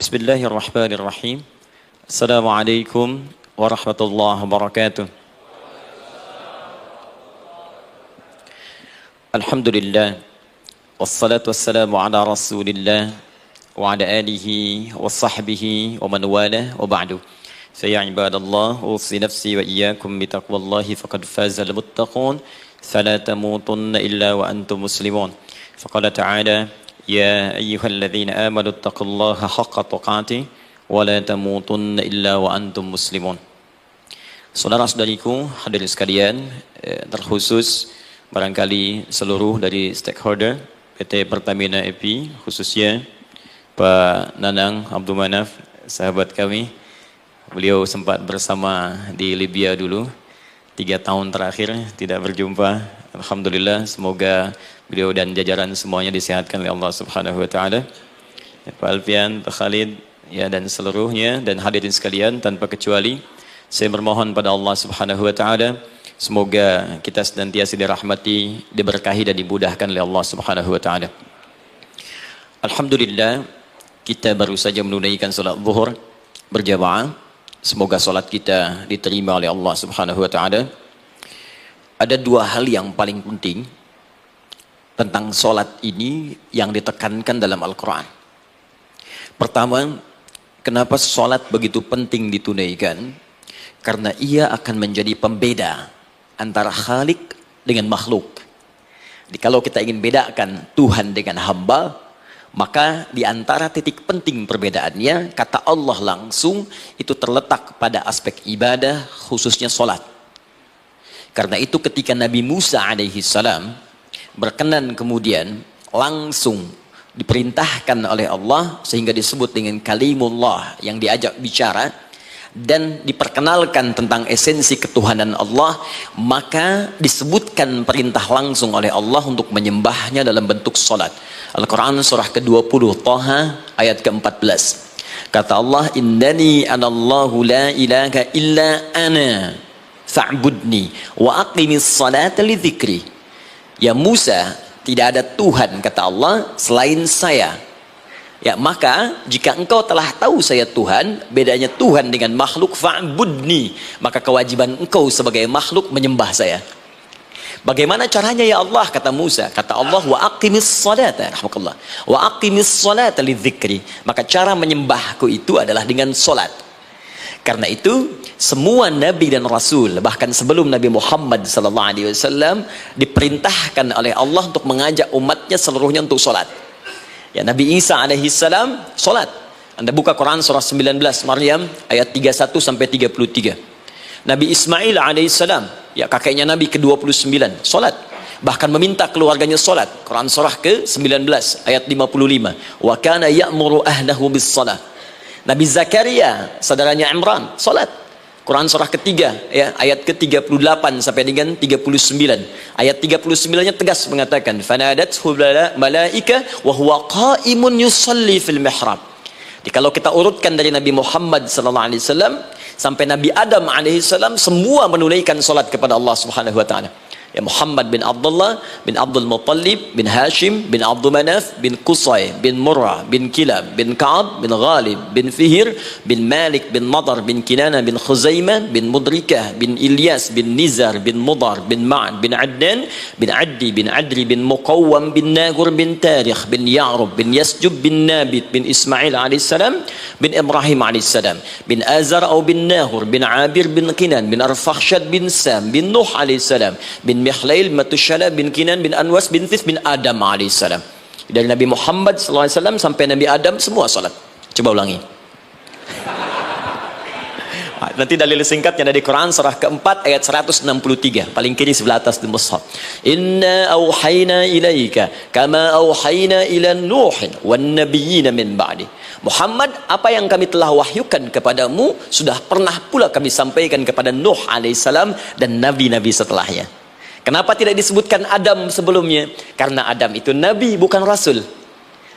Bismillahirrahmanirrahim. Assalamualaikum warahmatullahi wabarakatuh. Alhamdulillah. Wassalatu wassalamu ala rasulillah wa ala alihi wa sahbihi wa man wala wa ba'du. Saya ibadallah, usi nafsi wa iyyakum bitaqwallahi faqad fazal muttaqun. Fala tamutunna illa wa antum muslimun. Faqala ta'ala ya ayyuhalladzina amanu taqullaha haqqa tuqatih wa la tamutunna illa wa antum muslimun. Saudara-saudariku hadirin sekalian, terkhusus barangkali seluruh dari stakeholder PT Pertamina EP, khususnya Pak Nanang Abdul Manaf, sahabat kami. Beliau sempat bersama di Libya dulu, 3 tahun terakhir tidak berjumpa. Alhamdulillah, semoga beliau dan jajaran semuanya disehatkan oleh Allah Subhanahu wa taala. Pak Alfian, Pak Khalid, ya, dan seluruhnya dan hadirin sekalian tanpa kecuali, saya bermohon pada Allah Subhanahu wa taala semoga kita senantiasa dirahmati, diberkahi dan dimudahkan oleh Allah Subhanahu wa taala. Alhamdulillah, kita baru saja menunaikan salat zuhur berjamaah. Semoga salat kita diterima oleh Allah Subhanahu wa taala. Ada 2 hal yang paling penting tentang salat ini yang ditekankan dalam Al-Quran. Pertama, kenapa salat begitu penting ditunaikan? Karena ia akan menjadi pembeda antara Khalik dengan makhluk. Jadi kalau kita ingin bedakan Tuhan dengan hamba, maka di antara titik penting perbedaannya, kata Allah langsung itu terletak pada aspek ibadah, khususnya salat. Karena itu ketika Nabi Musa alaihi salam berkenan kemudian langsung diperintahkan oleh Allah sehingga disebut dengan kalimullah yang diajak bicara dan diperkenalkan tentang esensi ketuhanan Allah, maka disebutkan perintah langsung oleh Allah untuk menyembahnya dalam bentuk salat. Al-Quran surah ke-20 Taha ayat ke-14. Kata Allah, innani anallahu la ilaha illa ana fa'budni wa aqimis salata li dzikri. Ya Musa, tidak ada Tuhan kata Allah selain saya. Ya, maka jika engkau telah tahu saya Tuhan, bedanya Tuhan dengan makhluk, fa'budni, maka kewajiban engkau sebagai makhluk menyembah saya. Bagaimana caranya ya Allah, kata Musa? Kata Allah, wa aqimis salata, rahmatullah, wa aqimis salata li dzikri. Maka cara menyembahku itu adalah dengan salat. Karena itu semua nabi dan rasul, bahkan sebelum Nabi Muhammad SAW, diperintahkan oleh Allah untuk mengajak umatnya seluruhnya untuk salat. Ya, Nabi Isa alaihissalam salat. Anda buka Quran surah 19 Maryam ayat 31 sampai 33. Nabi Ismail alaihissalam, ya kakeknya Nabi ke-29, salat. Bahkan meminta keluarganya salat. Quran surah ke-19 ayat 55. Wa kana ya'muru ahlahu bis salah. Nabi Zakaria, saudaranya Imran, salat. Quran surah ketiga, ya, ayat ke-38 sampai dengan 39. Ayat 39-nya tegas mengatakan, "Fanadathu malaika wa huwa qa'imun yusalli fil mihrab." Jadi kalau kita urutkan dari Nabi Muhammad sallallahu alaihi wasallam sampai Nabi Adam alaihi salam, semua menunaikan salat kepada Allah Subhanahu wa taala. Ya, Muhammad bin Abdullah bin Abdul Muttalib bin Hashim bin Abdul Manaf bin Qusay bin Murrah bin Kilab bin Ka'ab bin Ghalib bin Fihir bin Malik bin Nadar bin Kinana bin Khuzaimah bin Mudrikah bin Ilyas bin Nizar bin Mudar bin Ma'ad bin Adnan bin Addi bin Adri bin Muqawwam bin Nagur bin Tarikh bin Ya'rub bin Yasjub bin Nabit bin Ismail alaihissalam bin Ibrahim alaihissalam bin Azar atau bin Nahur bin Abir bin Kinan bin Arfakhshad bin Sam bin Nuh alaihissalam bin Mihlail Matushala bin Kinan bin Anwas bin Thith bin Adam alaihissalam. Dari Nabi Muhammad SAW sampai Nabi Adam semua salat. Coba ulangi. Nanti dalil singkatnya dari Quran surah keempat ayat 163, paling kiri sebelah atas di mushaf. Inna auhayna ilaika kama auhayna ila Nuhin wan nabiyyin min ba'di. Muhammad, apa yang kami telah wahyukan kepadamu sudah pernah pula kami sampaikan kepada Nuh alaihissalam dan nabi-nabi setelahnya. Kenapa tidak disebutkan Adam sebelumnya? Karena Adam itu nabi, bukan rasul.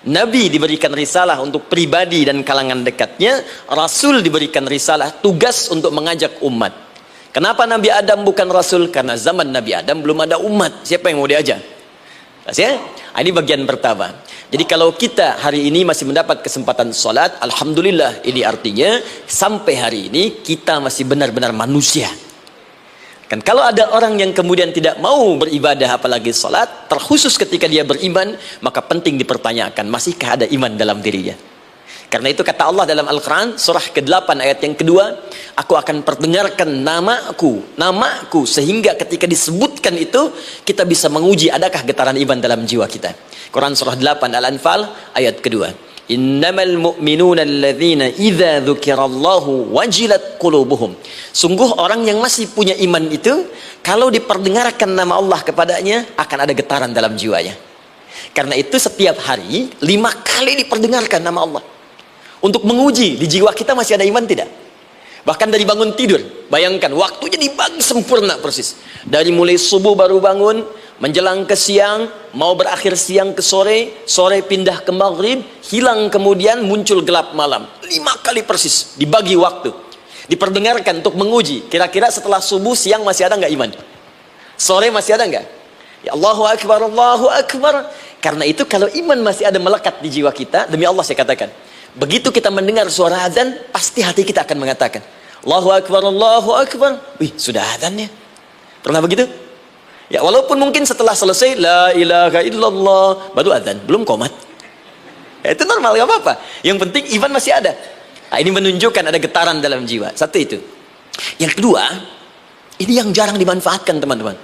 Nabi diberikan risalah untuk pribadi dan kalangan dekatnya, rasul diberikan risalah tugas untuk mengajak umat. Kenapa Nabi Adam bukan rasul? Karena zaman Nabi Adam belum ada umat. Siapa yang mau diajak? Ya? Ini bagian pertama. Jadi kalau kita hari ini masih mendapat kesempatan sholat, alhamdulillah, ini artinya sampai hari ini kita masih benar-benar manusia. Kan kalau ada orang yang kemudian tidak mau beribadah apalagi sholat, terkhusus ketika dia beriman, maka penting dipertanyakan, masihkah ada iman dalam dirinya? Karena itu kata Allah dalam Al-Quran, surah ke-8 ayat yang kedua, aku akan perdengarkan namaku, sehingga ketika disebutkan itu, kita bisa menguji adakah getaran iman dalam jiwa kita. Quran surah 8 Al-Anfal ayat kedua. Innamal mu'minuna alladzina idza dzukirallahu wajilat qulubuhum. Sungguh orang yang masih punya iman itu, kalau diperdengarkan nama Allah kepadanya, akan ada getaran dalam jiwanya. Karena itu setiap hari 5 kali diperdengarkan nama Allah, untuk menguji di jiwa kita masih ada iman tidak. Bahkan dari bangun tidur, bayangkan waktunya dibagi sempurna persis. Dari mulai subuh baru bangun, menjelang ke siang, mau berakhir siang ke sore, sore pindah ke maghrib, hilang kemudian muncul gelap malam. 5 kali persis dibagi waktu, diperdengarkan untuk menguji. Kira-kira setelah subuh, siang masih ada nggak iman? Sore masih ada nggak? Ya Allahu Akbar, Allahu Akbar. Karena itu kalau iman masih ada melekat di jiwa kita, demi Allah saya katakan, begitu kita mendengar suara azan, pasti hati kita akan mengatakan, Allahu Akbar, Allahu Akbar. Wih, sudah azan ya? Pernah begitu? Ya, walaupun mungkin setelah selesai, La ilaha illallah, baru azan, belum qomat. Ya, itu normal, gak apa-apa. Yang penting iman masih ada. Nah, ini menunjukkan ada getaran dalam jiwa. Satu itu. Yang kedua, ini yang jarang dimanfaatkan teman-teman.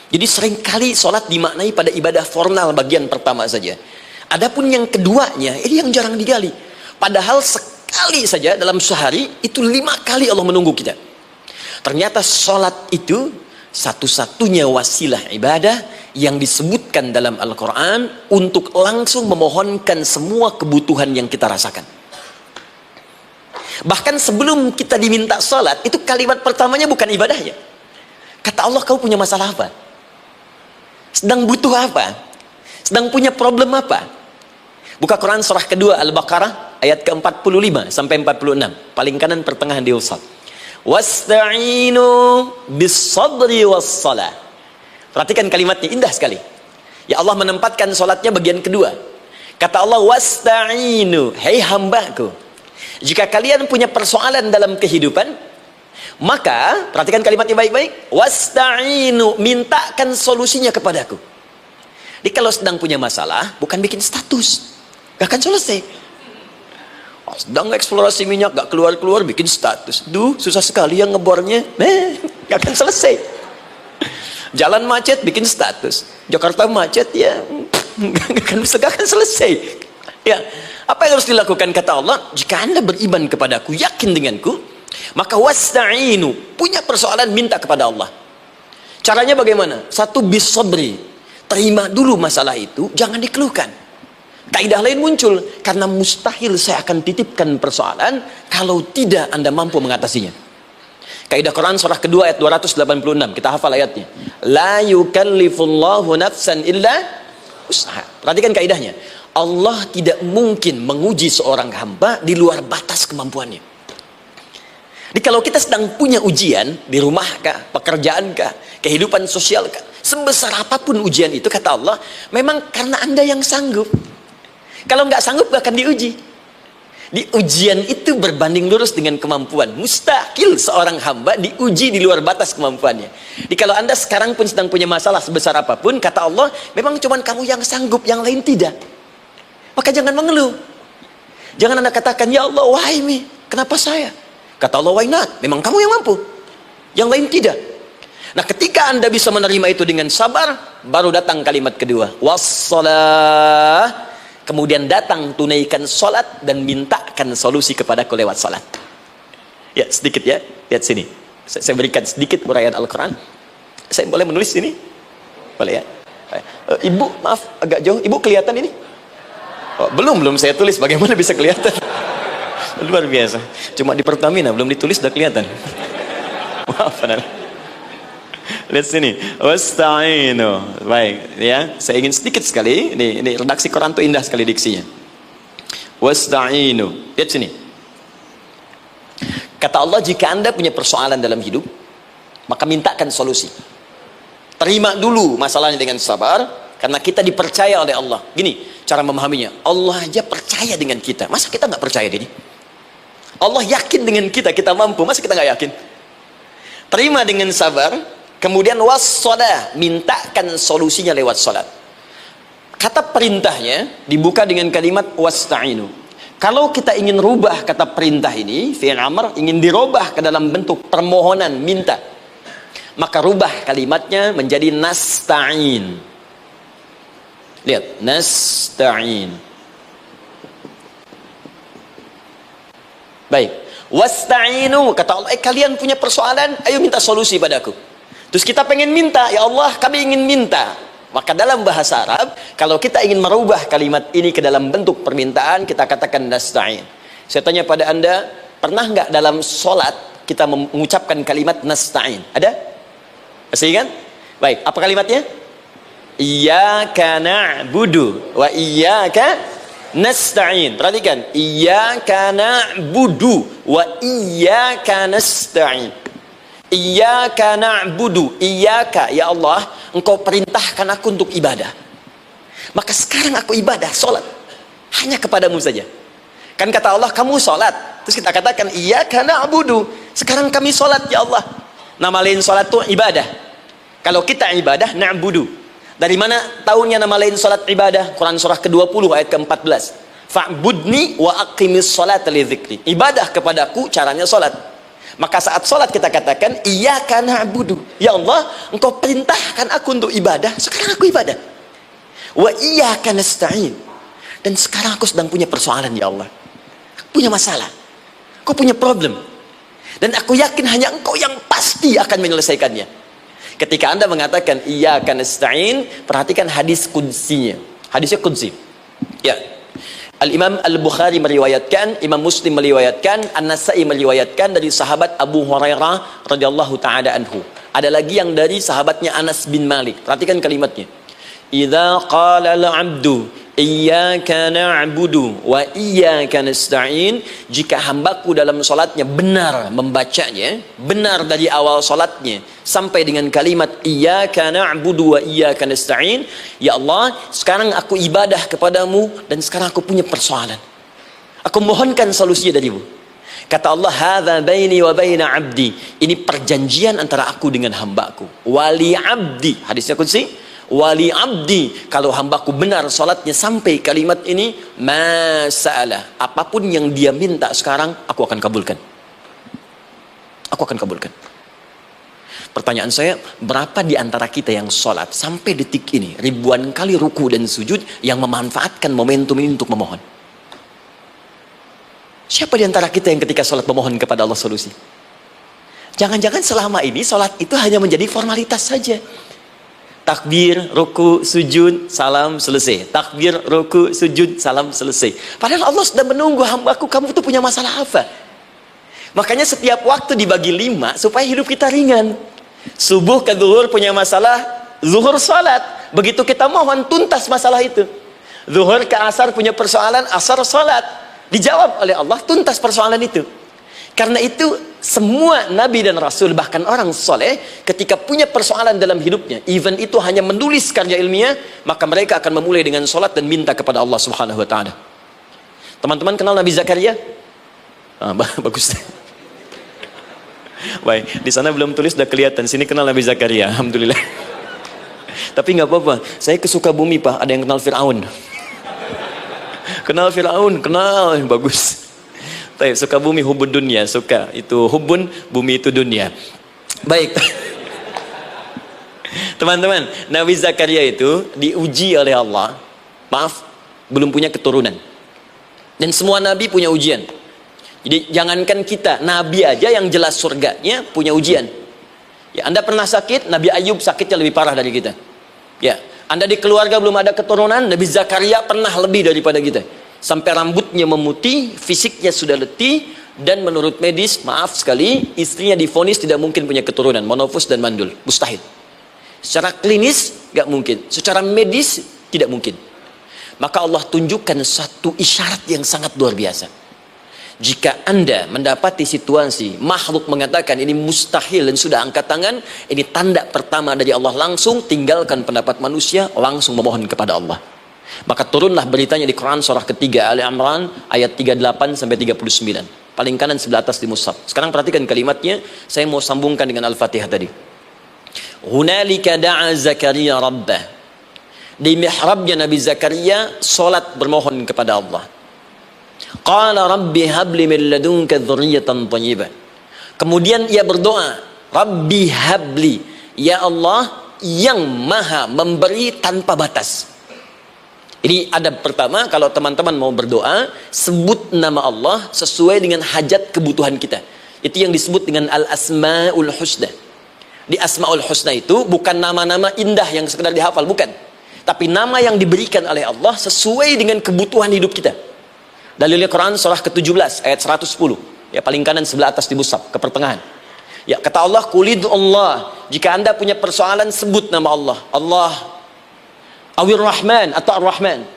Jadi seringkali sholat dimaknai pada ibadah formal bagian pertama saja. Adapun yang keduanya, ini yang jarang digali. Padahal sekali saja dalam sehari, itu 5 kali Allah menunggu kita. Ternyata sholat itu satu-satunya wasilah ibadah yang disebutkan dalam Al-Quran untuk langsung memohonkan semua kebutuhan yang kita rasakan. Bahkan sebelum kita diminta sholat, itu kalimat pertamanya bukan ibadahnya. Kata Allah, kau punya masalah apa? Sedang butuh apa? Sedang punya problem apa? Buka Quran surah kedua Al-Baqarah ayat ke-45 sampai 46. Paling kanan pertengahan di usad. Wasta'inu bis-sabri was-salah. Perhatikan kalimatnya, indah sekali. Ya Allah menempatkan salatnya bagian kedua. Kata Allah, wasta'inu, hei hambaku, jika kalian punya persoalan dalam kehidupan, maka perhatikan kalimatnya baik-baik, wasta'inu, mintakan solusinya kepadaku. Jadi kalau sedang punya masalah, bukan bikin status, gak akan selesai. Sedang eksplorasi minyak, gak keluar-keluar, bikin status. Duh, susah sekali yang ngebornya. Gak akan selesai. Jalan macet, bikin status. Jakarta macet, ya gak akan selesai. Ya, apa yang harus dilakukan? Kata Allah, jika anda beriman kepadaku, yakin denganku, maka wasta'inu, punya persoalan, minta kepada Allah. Caranya bagaimana? Satu, bis-sabri, terima dulu masalah itu, jangan dikeluhkan. Kaidah lain muncul, karena mustahil saya akan titipkan persoalan kalau tidak anda mampu mengatasinya. Kaidah Quran surah kedua ayat 286, kita hafal ayatnya. La yukallifullahu nafsan illa usaha. Perhatikan kaidahnya. Allah tidak mungkin menguji seorang hamba di luar batas kemampuannya. Jadi kalau kita sedang punya ujian di rumah kah, pekerjaan kah, kehidupan sosial kah, sebesar apapun ujian itu, kata Allah, memang karena anda yang sanggup. Kalau nggak sanggup gak akan diuji. Di ujian itu berbanding lurus dengan kemampuan. Mustahil seorang hamba diuji di luar batas kemampuannya. Jadi kalau anda sekarang pun sedang punya masalah sebesar apapun, kata Allah, memang cuma kamu yang sanggup, yang lain tidak. Maka jangan mengeluh. Jangan anda katakan, ya Allah, why me? Kenapa saya? Kata Allah, why not? Memang kamu yang mampu, yang lain tidak. Nah, ketika anda bisa menerima itu dengan sabar, baru datang kalimat kedua, wassalah. Kemudian datang, tunaikan sholat dan mintakan solusi kepadaku lewat sholat. Ya, sedikit ya, lihat sini. Saya berikan sedikit uraian Al-Quran. Saya boleh menulis ini? Boleh ya? Ibu, maaf, agak jauh. Ibu kelihatan ini? Oh, belum saya tulis. Bagaimana bisa kelihatan? Luar biasa. Cuma di Pertamina, belum ditulis udah kelihatan. Maaf, lihat sini, wasta'inu. Baik, ya. Saya ingin sedikit sekali. Ini redaksi Quran itu indah sekali diksinya. Wasta'inu. Lihat sini. Kata Allah, jika anda punya persoalan dalam hidup, maka mintakan solusi. Terima dulu masalahnya dengan sabar, Karena kita dipercaya oleh Allah. Gini cara memahaminya, Allah aja percaya dengan kita, masa kita nggak percaya diri? Allah yakin dengan kita, kita mampu, masa kita nggak yakin? Terima dengan sabar, kemudian wassalah, mintakan solusinya lewat salat. Kata perintahnya dibuka dengan kalimat wasta'inu. Kalau kita ingin rubah kata perintah ini, fi'il amr, ingin dirubah ke dalam bentuk permohonan, minta, maka rubah kalimatnya menjadi nasta'in. Lihat, nasta'in. Baik, wasta'inu, kata Allah, kalian punya persoalan, ayo minta solusi padaku. Terus kita pengen minta, ya Allah, kami ingin minta. Maka dalam bahasa Arab, kalau kita ingin merubah kalimat ini ke dalam bentuk permintaan, kita katakan nasta'in. Saya tanya pada Anda, pernah nggak dalam sholat kita mengucapkan kalimat nasta'in? Ada? Masih ingat? Baik, apa kalimatnya? Iyyaka na'budu wa iyyaka nasta'in. Perhatikan, iyyaka na'budu wa iyyaka nasta'in. Iyyaka na'budu, iyyaka, ya Allah, engkau perintahkan aku untuk ibadah. Maka sekarang aku ibadah, sholat, hanya kepadamu saja. Kan kata Allah, kamu sholat. Terus kita katakan, iyyaka na'budu, sekarang kami sholat, ya Allah. Nama lain sholat itu ibadah. Kalau kita ibadah, na'budu. Dari mana tahunya nama lain salat ibadah? Quran surah ke-20 ayat ke-14. Fa'budni wa aqimis salata li dzikri. Ibadah kepadaku caranya salat. Maka saat salat kita katakan iyyaka na'budu. Ya Allah, engkau perintahkan aku untuk ibadah, sekarang aku ibadah. Wa iyyaka nasta'in. Dan sekarang aku sedang punya persoalan, ya Allah. Aku punya masalah. Aku punya problem. Dan aku yakin hanya engkau yang pasti akan menyelesaikannya. Ketika Anda mengatakan iyyaka nasta'in, perhatikan hadis qudsinya. Hadisnya qudsi. Ya. Al-Imam Al-Bukhari meriwayatkan, Imam Muslim meriwayatkan, An-Nasa'i meriwayatkan dari sahabat Abu Hurairah radhiyallahu taala anhu. Ada lagi yang dari sahabatnya Anas bin Malik. Perhatikan kalimatnya. Idza qala al-'abdu iyyaka na'budu wa iyyaka nasta'in, jika hambaku dalam salatnya benar membacanya, benar dari awal salatnya sampai dengan kalimat iyyaka na'budu wa iyyaka nasta'in, ya Allah, sekarang aku ibadah kepadamu dan sekarang aku punya persoalan, aku mohonkan solusinya darimu. Kata Allah, hadza baini wa baina 'abdi, ini perjanjian antara aku dengan hambaku. Wali 'abdi, hadisnya qudsi, wali abdi, kalau hambaku benar salatnya sampai kalimat ini, masalah, apapun yang dia minta sekarang aku akan kabulkan. Aku akan kabulkan. Pertanyaan saya, berapa di antara kita yang salat sampai detik ini ribuan kali ruku dan sujud yang memanfaatkan momentum ini untuk memohon? Siapa di antara kita yang ketika salat memohon kepada Allah solusi? Jangan-jangan selama ini salat itu hanya menjadi formalitas saja. Takbir, ruku, sujud, salam, selesai. Takbir, ruku, sujud, salam, selesai. Padahal Allah sudah menunggu, hambaku, kamu tuh punya masalah apa? Makanya setiap waktu dibagi 5 supaya hidup kita ringan. Subuh ke zuhur punya masalah, zuhur salat. Begitu kita mohon, tuntas masalah itu. Zuhur ke asar punya persoalan, asar salat. Dijawab oleh Allah, tuntas persoalan itu. Karena itu semua nabi dan rasul, bahkan orang soleh, ketika punya persoalan dalam hidupnya, even itu hanya menulis karya ilmiah, maka mereka akan memulai dengan sholat dan minta kepada Allah Subhanahu Wa Taala. Teman-teman kenal Nabi Zakaria? Bagus. Baik, di sana belum tulis, sudah kelihatan. Sini kenal Nabi Zakaria, alhamdulillah. Tapi nggak apa-apa. Saya ke Sukabumi, Pak. Ada yang kenal Fir'aun? Kenal Fir'aun, kenal, bagus. Baik, Sukabumi hubun dunia, suka itu hubun, bumi itu dunia. Baik. Teman-teman, Nabi Zakaria itu diuji oleh Allah. Maaf, belum punya keturunan. Dan semua nabi punya ujian. Jadi jangankan kita, nabi aja yang jelas surganya punya ujian. Ya, Anda pernah sakit, Nabi Ayub sakitnya lebih parah dari kita. Ya, Anda di keluarga belum ada keturunan, Nabi Zakaria pernah lebih daripada kita. Sampai rambutnya memutih, fisiknya sudah letih, dan menurut medis, maaf sekali, istrinya divonis tidak mungkin punya keturunan, monofus dan mandul, mustahil. Secara klinis gak mungkin, secara medis tidak mungkin. Maka Allah tunjukkan satu isyarat yang sangat luar biasa. Jika Anda mendapati situasi makhluk mengatakan ini mustahil dan sudah angkat tangan, ini tanda pertama dari Allah, langsung tinggalkan pendapat manusia, langsung memohon kepada Allah. Maka turunlah beritanya di Quran surah ketiga Ali Imran ayat 38 sampai 39. Paling kanan sebelah atas di mushaf. Sekarang perhatikan kalimatnya, saya mau sambungkan dengan Al-Fatihah tadi. Hunalika da'a Zakaria rabbah. Di mihrabnya Nabi Zakaria salat bermohon kepada Allah. Qala rabbi habli min ladunka dzurriyyatan thayyibah. Kemudian ia berdoa, Rabbi habli, ya Allah yang maha memberi tanpa batas. Ini adab pertama, kalau teman-teman mau berdoa, sebut nama Allah sesuai dengan hajat kebutuhan kita. Itu yang disebut dengan al-asma'ul husna. Di asma'ul husna itu bukan nama-nama indah yang sekedar dihafal, bukan. Tapi nama yang diberikan oleh Allah sesuai dengan kebutuhan hidup kita. Dalilnya Quran surah ke-17 ayat 110. Ya, paling kanan sebelah atas di mushaf, ke pertengahan. Ya, kata Allah, Qulidhu Allah. Jika Anda punya persoalan, sebut nama Allah. Allah Awir Rahman atau Ar-Rahman.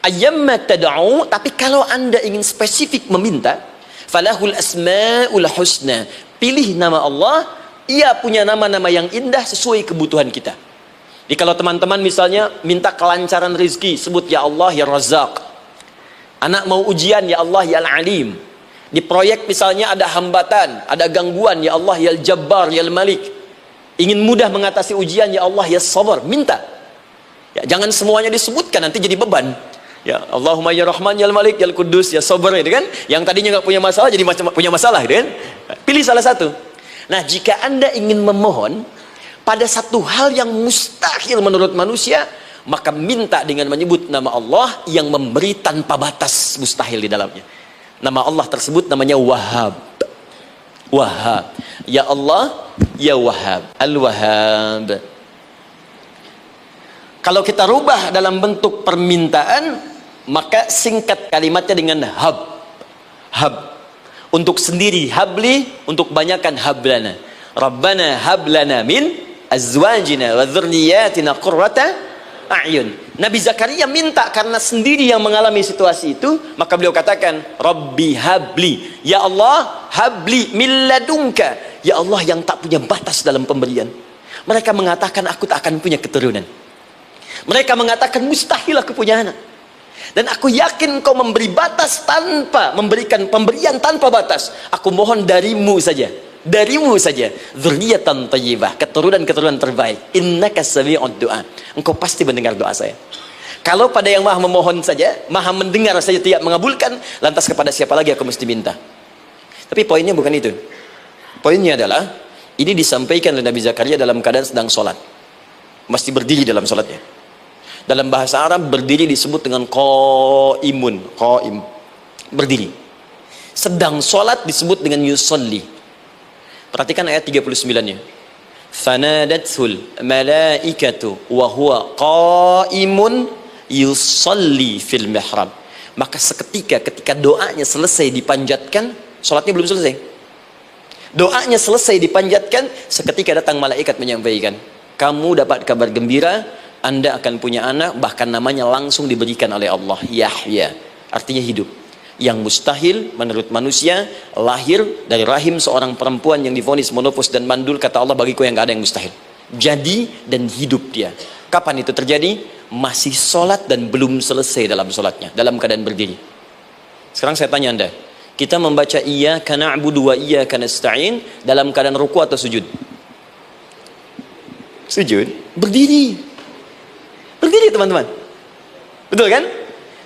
Ayyamma tad'u, tapi kalau Anda ingin spesifik meminta, falahul asmaul husna. Pilih nama Allah, ia punya nama-nama yang indah sesuai kebutuhan kita. Jadi kalau teman-teman misalnya minta kelancaran rezeki, sebut ya Allah ya Razzaq. Anak mau ujian, ya Allah ya Al-Alim. Di proyek misalnya ada hambatan, ada gangguan, ya Allah ya Al-Jabbar ya Al-Malik. Ingin mudah mengatasi ujian, ya Allah ya Sabar. Minta. Ya, jangan semuanya disebutkan, nanti jadi beban. Ya Allahumma ya Rahman ya Al-Malik ya Al-Quddus ya Sabar, gitu kan? Yang tadinya nggak punya masalah jadi macam punya masalah, gitu kan? Pilih salah satu. Nah, jika Anda ingin memohon pada satu hal yang mustahil menurut manusia, maka minta dengan menyebut nama Allah yang memberi tanpa batas, mustahil di dalamnya. Nama Allah tersebut namanya Wahhab. Wahhab. Ya Allah, ya Wahhab. Al-Wahhab. Kalau kita rubah dalam bentuk permintaan, maka singkat kalimatnya dengan hab. Hab. Untuk sendiri habli, untuk banyakkan hablana. Rabbana hablana min azwajina wa dzurriyyatina qurrata a'yun. Nabi Zakaria minta karena sendiri yang mengalami situasi itu, maka beliau katakan, Rabbi habli, ya Allah habli min ladunka, ya Allah yang tak punya batas dalam pemberian. Mereka mengatakan aku tak akan punya keturunan. Mereka mengatakan mustahil aku punya anak. Dan aku yakin kau memberi batas tanpa memberikan pemberian tanpa batas. Aku mohon darimu saja. Darimu saja, dzurriyyatan thayyibah, keturunan-keturunan terbaik. Innaka sami'ud du'a. Engkau pasti mendengar doa saya. Kalau pada yang maha memohon saja, maha mendengar saja tidak mengabulkan, lantas kepada siapa lagi aku mesti minta? Tapi poinnya bukan itu. Poinnya adalah ini disampaikan oleh Nabi Zakaria dalam keadaan sedang sholat. Mesti berdiri dalam sholatnya. Dalam bahasa Arab berdiri disebut dengan qaimun, qaim. Berdiri. Sedang sholat disebut dengan yusolli. Perhatikan ayat 39-nya. Fanadathul malaikatu wa huwa qaimun yusalli fil mihrab. Maka seketika ketika doanya selesai dipanjatkan, sholatnya belum selesai. Doanya selesai dipanjatkan, seketika datang malaikat menyampaikan, kamu dapat kabar gembira, Anda akan punya anak, bahkan namanya langsung diberikan oleh Allah, Yahya. Artinya hidup. Yang mustahil menurut manusia, lahir dari rahim seorang perempuan yang divonis monopos dan mandul, kata Allah bagiku yang gak ada yang mustahil. Jadi dan hidup dia. Kapan itu terjadi? Masih sholat dan belum selesai dalam sholatnya, dalam keadaan berdiri. Sekarang saya tanya Anda, kita membaca iyyaka na'budu wa iyyaka nasta'in dalam keadaan ruku atau sujud? Sujud. Berdiri. Berdiri teman-teman. Betul kan?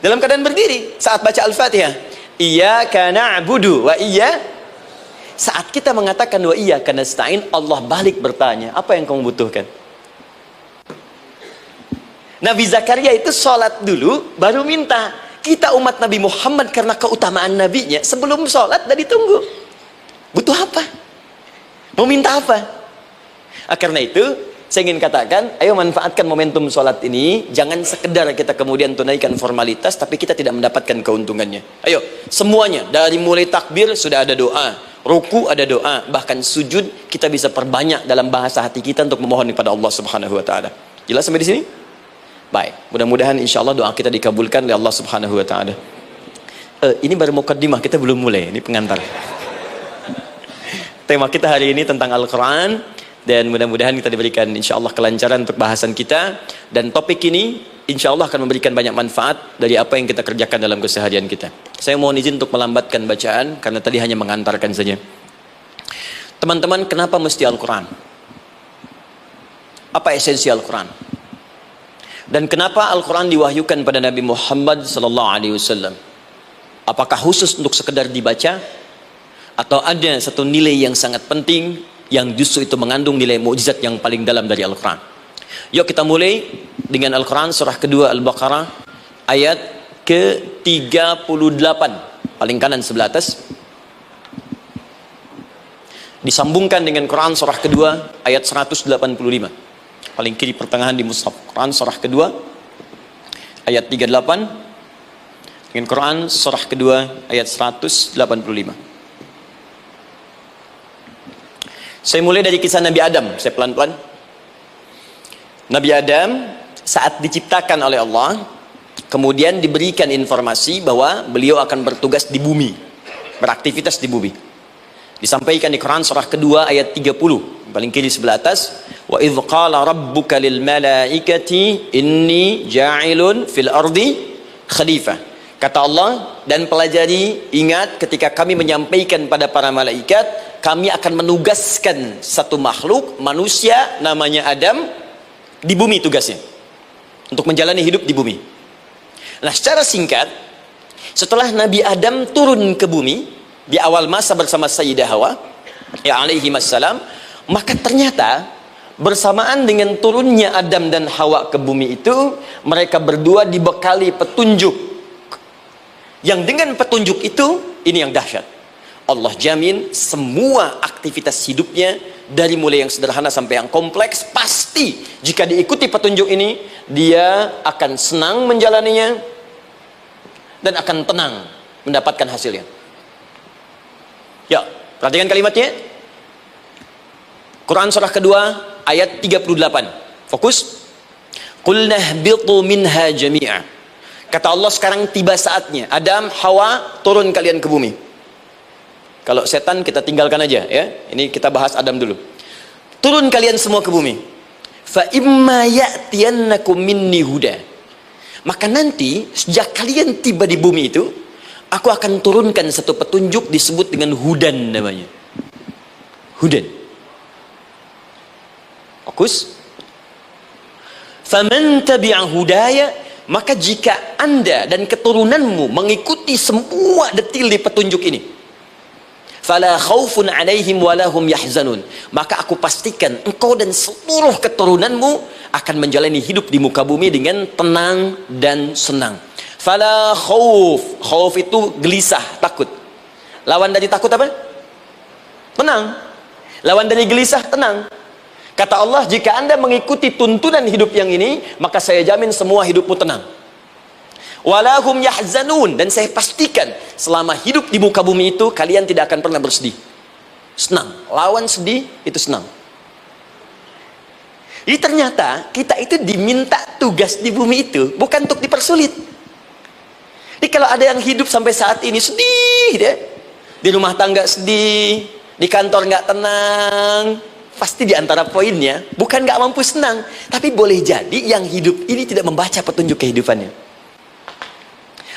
Dalam keadaan berdiri saat baca Al-Fatihah. Iyyaka na'budu wa saat kita mengatakan wa iyyaka nasta'in, Allah balik bertanya, apa yang kamu butuhkan? Nabi Zakaria itu sholat dulu baru minta. Kita umat Nabi Muhammad karena keutamaan nabinya, sebelum sholat dah ditunggu. Butuh apa? Mau minta apa? Karena itu saya ingin katakan, ayo manfaatkan momentum sholat ini. Jangan sekedar kita kemudian tunaikan formalitas, tapi kita tidak mendapatkan keuntungannya. Ayo, semuanya. Dari mulai takbir sudah ada doa. Ruku ada doa. Bahkan sujud kita bisa perbanyak dalam bahasa hati kita untuk memohon kepada Allah Subhanahu Wa Taala. Jelas sampai di sini? Baik. Mudah-mudahan insya Allah doa kita dikabulkan oleh Allah Subhanahu Wa Taala. Ini baru mukaddimah, kita belum mulai, ini pengantar. Tema kita hari ini tentang Al-Quran, dan mudah-mudahan kita diberikan insya Allah kelancaran untuk bahasan kita, dan topik ini insya Allah akan memberikan banyak manfaat dari apa yang kita kerjakan dalam keseharian kita. Saya mohon izin untuk melambatkan bacaan karena tadi hanya mengantarkan saja. Teman-teman, kenapa mesti Al-Quran? Apa esensi Al-Quran? Dan kenapa Al-Quran diwahyukan pada Nabi Muhammad SAW? Apakah khusus untuk sekedar dibaca? Atau ada satu nilai yang sangat penting yang justru itu mengandung nilai mukjizat yang paling dalam dari Al-Quran? Yuk kita mulai dengan Al-Quran surah kedua Al-Baqarah ayat ke-38, paling kanan sebelah atas. Disambungkan dengan Quran surah kedua ayat 185, paling kiri pertengahan di mushaf. Quran surah kedua ayat 38 dengan Quran surah kedua ayat 185. Saya mulai dari kisah Nabi Adam. Saya pelan-pelan. Nabi Adam saat diciptakan oleh Allah, kemudian diberikan informasi bahwa beliau akan bertugas di bumi, beraktivitas di bumi. Disampaikan di Quran surah kedua ayat 30, paling kiri sebelah atas. Wa idh qala rabbuka lil malaikati inni ja'ilun fil ardi khalifah. Kata Allah, dan pelajari, ingat ketika kami menyampaikan pada para malaikat, kami akan menugaskan satu makhluk manusia namanya Adam di bumi tugasnya, untuk menjalani hidup di bumi. Nah, secara singkat, setelah Nabi Adam turun ke bumi di awal masa bersama Sayyidah Hawa ya alaihi wassalam, maka ternyata bersamaan dengan turunnya Adam dan Hawa ke bumi itu, mereka berdua dibekali petunjuk, yang dengan petunjuk itu, ini yang dahsyat, Allah jamin semua aktivitas hidupnya dari mulai yang sederhana sampai yang kompleks, pasti jika diikuti petunjuk ini, dia akan senang menjalaninya dan akan tenang mendapatkan hasilnya. Ya, perhatikan kalimatnya. Quran surah kedua ayat 38. Fokus. Qul nahbitu minha jami'a. Kata Allah, sekarang tiba saatnya Adam, Hawa, turun kalian ke bumi. Kalau setan kita tinggalkan aja ya. Ini kita bahas Adam dulu. Turun kalian semua ke bumi. Fa imma ya'tiyannakum minni huda. Maka nanti sejak kalian tiba di bumi itu, aku akan turunkan satu petunjuk disebut dengan hudan namanya. Hudan. Fokus. Faman tabi'a hudaya, maka jika Anda dan keturunanmu mengikuti semua detil di petunjuk ini, fala khaufun 'alaihim wala hum yahzanun, maka aku pastikan engkau dan seluruh keturunanmu akan menjalani hidup di muka bumi dengan tenang dan senang. Fala khauf, khauf itu gelisah, takut. Lawan dari takut apa? Tenang. Lawan dari gelisah, tenang. Kata Allah, jika Anda mengikuti tuntunan hidup yang ini, maka saya jamin semua hidupmu tenang. Walahum yahzanun, dan saya pastikan selama hidup di muka bumi itu, kalian tidak akan pernah bersedih. Senang. Lawan sedih, itu senang. Jadi ternyata, kita itu diminta tugas di bumi itu, bukan untuk dipersulit. Jadi kalau ada yang hidup sampai saat ini sedih, deh, di rumah tangga sedih, di kantor nggak tenang, pasti di antara poinnya bukan nggak mampu senang, tapi boleh jadi yang hidup ini tidak membaca petunjuk kehidupannya.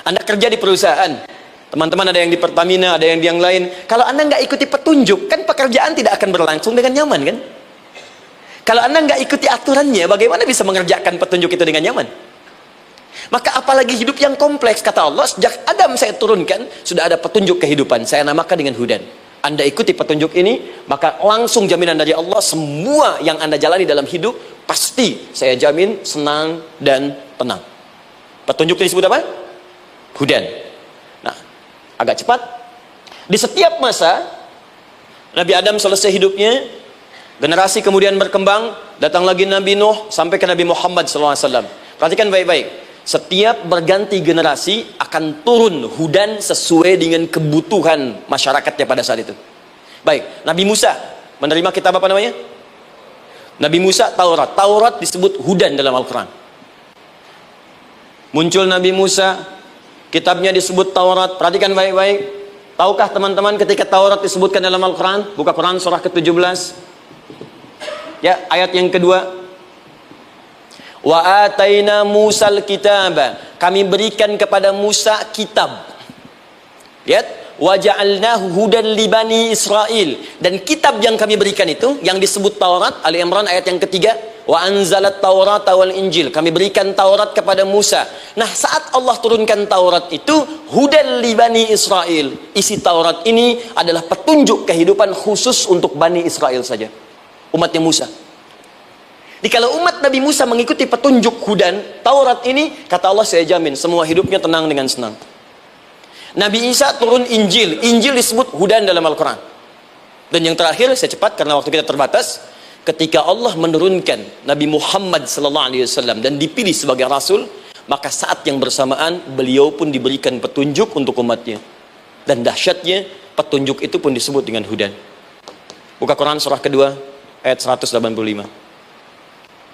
Anda kerja di perusahaan, teman-teman ada yang di Pertamina, ada yang di yang lain. Kalau Anda nggak ikuti petunjuk, kan pekerjaan tidak akan berlangsung dengan nyaman, kan? Kalau Anda nggak ikuti aturannya, bagaimana bisa mengerjakan petunjuk itu dengan nyaman? Maka apalagi hidup yang kompleks. Kata Allah, sejak Adam saya turunkan, sudah ada petunjuk kehidupan, saya namakan dengan hudan. Anda ikuti petunjuk ini, maka langsung jaminan dari Allah, semua yang Anda jalani dalam hidup, pasti saya jamin senang dan tenang. Petunjuk ini disebut apa? Hudan. Nah, agak cepat. Di setiap masa, Nabi Adam selesai hidupnya, generasi kemudian berkembang, datang lagi Nabi Nuh, sampai ke Nabi Muhammad SAW. Perhatikan baik-baik. Setiap berganti generasi akan turun hudan sesuai dengan kebutuhan masyarakatnya pada saat itu. Baik, Nabi Musa menerima kitab apa namanya? Nabi Musa Taurat. Taurat disebut hudan dalam Al-Quran. Muncul Nabi Musa, Kitabnya disebut Taurat. Perhatikan baik-baik. Tahukah teman-teman ketika Taurat disebutkan dalam Al-Quran? Buka Quran surah ke-17. Ya, ayat yang kedua. Wa ataina Musal kitaba. Kami berikan kepada Musa kitab. Lihat. Wa ja'alnahu hudan li bani Israil. Dan kitab yang kami berikan itu, yang disebut Taurat, Ali Imran ayat yang ketiga. Wa anzalat Taurata wal Injil. Kami berikan Taurat kepada Musa. Nah, saat Allah turunkan Taurat itu, hudan li bani Israil. Isi Taurat ini adalah petunjuk kehidupan khusus untuk Bani Israel saja. Umatnya Musa. Jadi kalau umat Nabi Musa mengikuti petunjuk hudan, Taurat ini, kata Allah, saya jamin semua hidupnya tenang dengan senang. Nabi Isa turun Injil. Injil disebut hudan dalam Al-Quran. Dan yang terakhir, saya cepat karena waktu kita terbatas. Ketika Allah menurunkan Nabi Muhammad SAW dan dipilih sebagai Rasul, maka saat yang bersamaan beliau pun diberikan petunjuk untuk umatnya. Dan dahsyatnya, petunjuk itu pun disebut dengan hudan. Buka Quran surah kedua, ayat 185.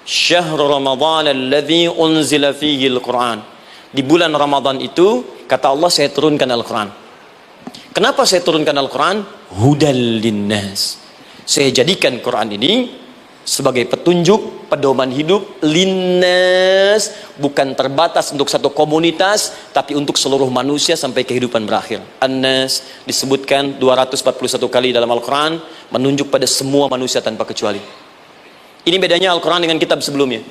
Syahrul Ramadan alladhi unzila fihi al-Quran. Di bulan Ramadan itu, kata Allah, saya turunkan Al-Quran. Kenapa saya turunkan Al-Quran? Hudal linnas. Saya jadikan Quran ini sebagai petunjuk, pedoman hidup linnas, bukan terbatas untuk satu komunitas, tapi untuk seluruh manusia sampai kehidupan berakhir. An-Nas disebutkan 241 kali dalam Al-Quran, menunjuk pada semua manusia tanpa kecuali. Ini bedanya Al-Quran dengan kitab sebelumnya.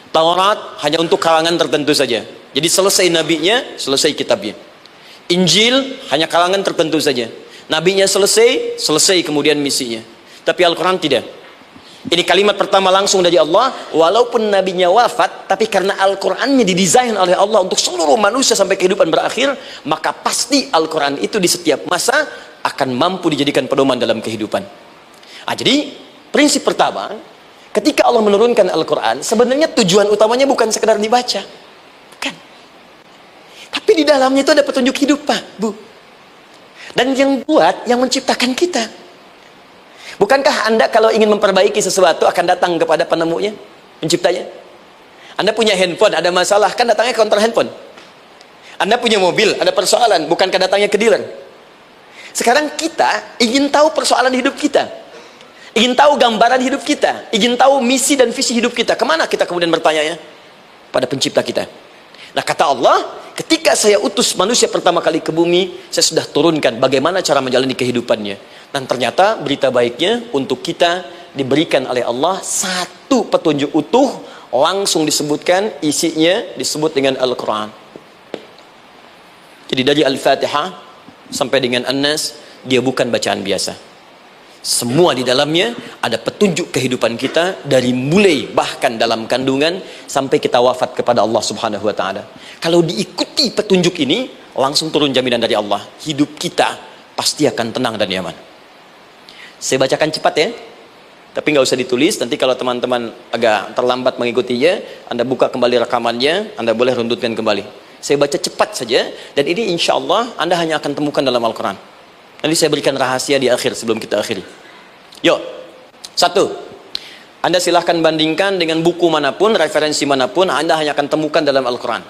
Taurat hanya untuk kalangan tertentu saja. Jadi selesai nabinya, selesai kitabnya. Injil hanya kalangan tertentu saja. Nabinya selesai, selesai kemudian misinya. Tapi Al-Quran tidak. Ini kalimat pertama langsung dari Allah. Walaupun nabinya wafat, tapi karena Al-Qurannya didesain oleh Allah untuk seluruh manusia sampai kehidupan berakhir, maka pasti Al-Quran itu di setiap masa akan mampu dijadikan pedoman dalam kehidupan. Jadi prinsip pertama, ketika Allah menurunkan Al-Quran, sebenarnya tujuan utamanya bukan sekedar dibaca. Bukan. Tapi di dalamnya itu ada petunjuk hidup, Pak, Bu. Dan yang buat, yang menciptakan kita. Bukankah Anda kalau ingin memperbaiki sesuatu akan datang kepada penemunya, penciptanya? Anda punya handphone, ada masalah, kan datangnya ke counter handphone. Anda punya mobil, ada persoalan, bukankah datangnya ke dealer? Sekarang kita ingin tahu persoalan hidup kita. Ingin tahu gambaran hidup kita, ingin tahu misi dan visi hidup kita. Kemana kita kemudian bertanya? Pada pencipta kita. Nah, kata Allah, ketika saya utus manusia pertama kali ke bumi, saya sudah turunkan bagaimana cara menjalani kehidupannya. Dan ternyata berita baiknya untuk kita diberikan oleh Allah satu petunjuk utuh, langsung disebutkan, isinya disebut dengan Al-Quran. Jadi dari Al-Fatihah sampai dengan An-Nas, dia bukan bacaan biasa. Semua di dalamnya ada petunjuk kehidupan kita dari mulai bahkan dalam kandungan sampai kita wafat kepada Allah Subhanahu wa taala. Kalau diikuti petunjuk ini, langsung turun jaminan dari Allah. Hidup kita pasti akan tenang dan nyaman. Saya bacakan cepat ya. Tapi nggak usah ditulis, nanti kalau teman-teman agak terlambat mengikutinya, Anda buka kembali rekamannya, Anda boleh runtutkan kembali. Saya baca cepat saja, dan ini insya Allah Anda hanya akan temukan dalam Al-Quran. Nanti saya berikan rahasia di akhir sebelum kita akhiri. Yuk, satu, Anda silahkan bandingkan dengan buku manapun, referensi manapun, Anda hanya akan temukan dalam Al-Quran.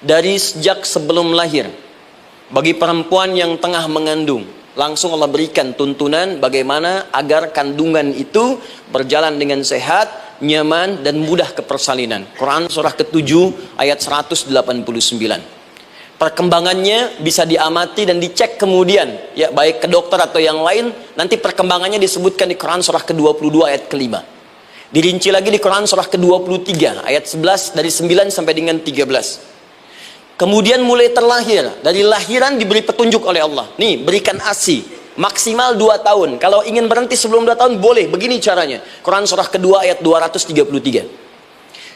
Dari sejak sebelum lahir, bagi perempuan yang tengah mengandung, langsung Allah berikan tuntunan bagaimana agar kandungan itu berjalan dengan sehat, nyaman, dan mudah ke persalinan. Quran surah ke-7 ayat 189. Perkembangannya bisa diamati dan dicek kemudian, ya, baik ke dokter atau yang lain. Nanti perkembangannya disebutkan di Quran surah ke-22 ayat ke-5. Dirinci lagi di Quran surah ke-23 ayat 11 dari 9 sampai dengan 13. Kemudian mulai terlahir, dari lahiran diberi petunjuk oleh Allah. Nih, berikan ASI maksimal 2 tahun. Kalau ingin berhenti sebelum 2 tahun boleh, begini caranya. Quran surah kedua ayat 233.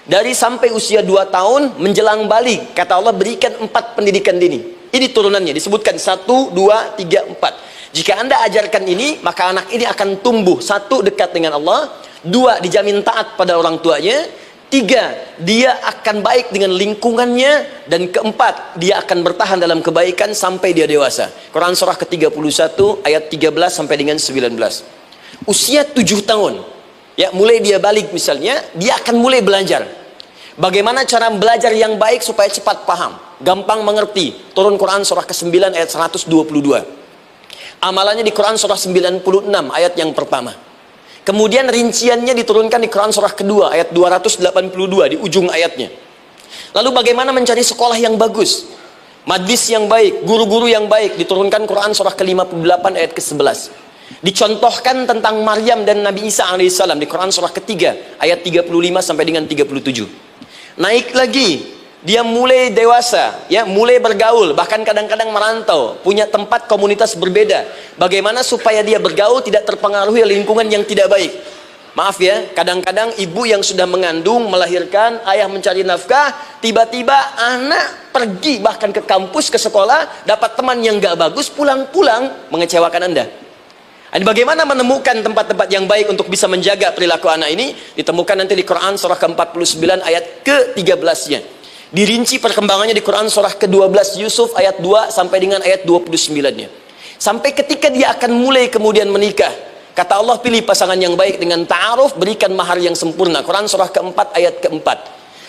Dari sampai usia 2 tahun menjelang balik, kata Allah berikan 4 pendidikan dini. Ini turunannya disebutkan 1, 2, 3, 4. Jika Anda ajarkan ini, maka anak ini akan tumbuh. 1, dekat dengan Allah. 2, dijamin taat pada orang tuanya. 3, dia akan baik dengan lingkungannya. Dan 4, dia akan bertahan dalam kebaikan sampai dia dewasa. Quran surah ke-31 ayat 13 sampai dengan 19. Usia 7 tahun, ya, mulai dia balik misalnya, dia akan mulai belajar bagaimana cara belajar yang baik supaya cepat paham. gampang mengerti. Turun Quran surah ke-9 ayat 122. Amalannya di Quran surah 96 ayat yang pertama. Kemudian rinciannya diturunkan di Quran surah kedua ayat 282 di ujung ayatnya. Lalu bagaimana mencari sekolah yang bagus, majlis yang baik, guru-guru yang baik, diturunkan Quran surah ke-58 ayat ke-11. Dicontohkan tentang Maryam dan Nabi Isa alaihissalam di Quran surah ketiga ayat 35 sampai dengan 37. Naik lagi, dia mulai dewasa, ya, mulai bergaul, bahkan kadang-kadang merantau, punya tempat komunitas berbeda. Bagaimana supaya dia bergaul tidak terpengaruhi lingkungan yang tidak baik. Maaf ya, kadang-kadang ibu yang sudah mengandung, melahirkan, ayah mencari nafkah, tiba-tiba anak pergi bahkan ke kampus, ke sekolah, dapat teman yang gak bagus, pulang-pulang mengecewakan Anda. Dan bagaimana menemukan tempat-tempat yang baik untuk bisa menjaga perilaku anak ini? Ditemukan nanti di Quran surah ke-49 ayat ke-13-nya. Dirinci perkembangannya di Quran surah ke-12 Yusuf ayat 2 sampai dengan ayat 29-nya. Sampai ketika dia akan mulai kemudian menikah, kata Allah, pilih pasangan yang baik dengan ta'aruf, berikan mahar yang sempurna. Quran surah ke-4 ayat ke-4.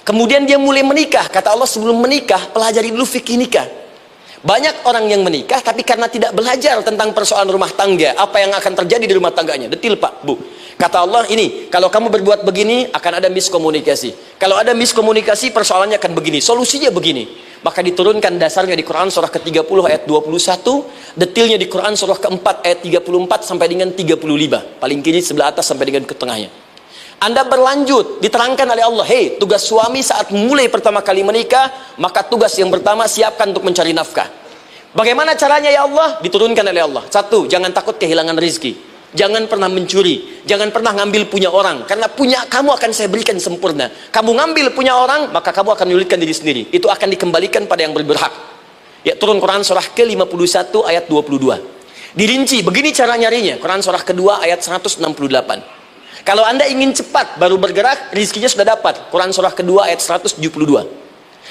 Kemudian dia mulai menikah, kata Allah, sebelum menikah pelajari dulu fikih nikah. Banyak orang yang menikah tapi karena tidak belajar tentang persoalan rumah tangga, apa yang akan terjadi di rumah tangganya. Detil Pak, Bu. Kata Allah, ini kalau kamu berbuat begini akan ada miskomunikasi. Kalau ada miskomunikasi persoalannya akan begini, solusinya begini. Maka diturunkan dasarnya di Quran surah ke-30 ayat 21, detilnya di Quran surah ke-4 ayat 34 sampai dengan 35. Paling kiri sebelah atas sampai dengan ke tengahnya. Anda berlanjut, diterangkan oleh Allah, hei, tugas suami saat mulai pertama kali menikah, maka tugas yang pertama siapkan untuk mencari nafkah. Bagaimana caranya ya Allah? Diturunkan oleh Allah. Satu, jangan takut kehilangan rezeki. Jangan pernah mencuri, jangan pernah ngambil punya orang, karena punya kamu akan saya berikan sempurna. Kamu ngambil punya orang, maka kamu akan menyulitkan diri sendiri. Itu akan dikembalikan pada yang berhak. Ya, turun Quran surah ke-51 ayat 22. Dirinci, begini cara nyarinya. Quran surah kedua ayat 168. Kalau Anda ingin cepat baru bergerak, rizkinya sudah dapat. Quran surah kedua ayat 172.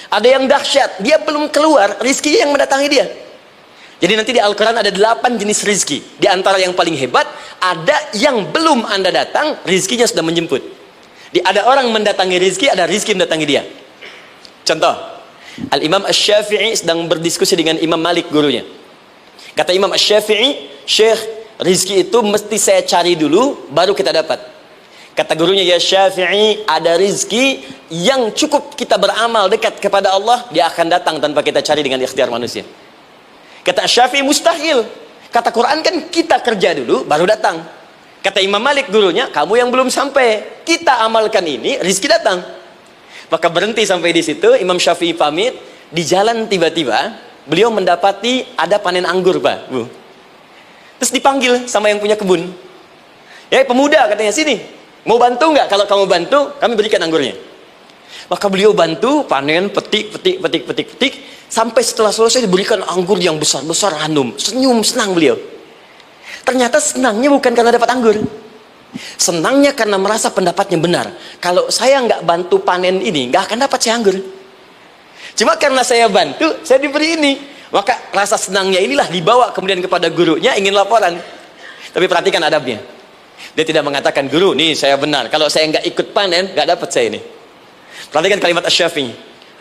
Ada yang dahsyat, dia belum keluar, rizkinya yang mendatangi dia. Jadi nanti di Al-Quran ada 8 jenis rizki. Di antara yang paling hebat, ada yang belum Anda datang, rizkinya sudah menjemput. Ada orang mendatangi rizki, ada rizki mendatangi dia. Contoh, Al-Imam Asy-Syafi'i sedang berdiskusi dengan Imam Malik, gurunya. Kata Imam Asy-Syafi'i, Syekh, rizki itu mesti saya cari dulu, baru kita dapat. Kata gurunya, ya Syafi'i, ada rizki yang cukup kita beramal dekat kepada Allah, dia akan datang tanpa kita cari dengan ikhtiar manusia. Kata Syafi'i, mustahil. Kata Quran kan kita kerja dulu baru datang. Kata Imam Malik, gurunya, kamu yang belum sampai, kita amalkan ini, rizki datang. Maka berhenti sampai di situ. Imam Syafi'i pamit. Di jalan tiba-tiba beliau mendapati ada panen anggur, Pak, Bu. Terus dipanggil sama yang punya kebun. Ya, pemuda, katanya, sini, mau bantu nggak? Kalau kamu bantu, kami berikan anggurnya. Maka beliau bantu panen, petik, sampai setelah selesai diberikan anggur yang besar-besar, hanum. Senyum, senang beliau. Ternyata senangnya bukan karena dapat anggur. Senangnya karena merasa pendapatnya benar. Kalau saya nggak bantu panen ini, nggak akan dapat saya anggur. Cuma karena saya bantu, saya diberi ini. Maka rasa senangnya inilah dibawa kemudian kepada gurunya, ingin laporan. Tapi perhatikan adabnya. Dia tidak mengatakan, guru, nih saya benar. Kalau saya nggak ikut panen, nggak dapat saya ini. Perhatikan kalimat Asy-Syafi'i.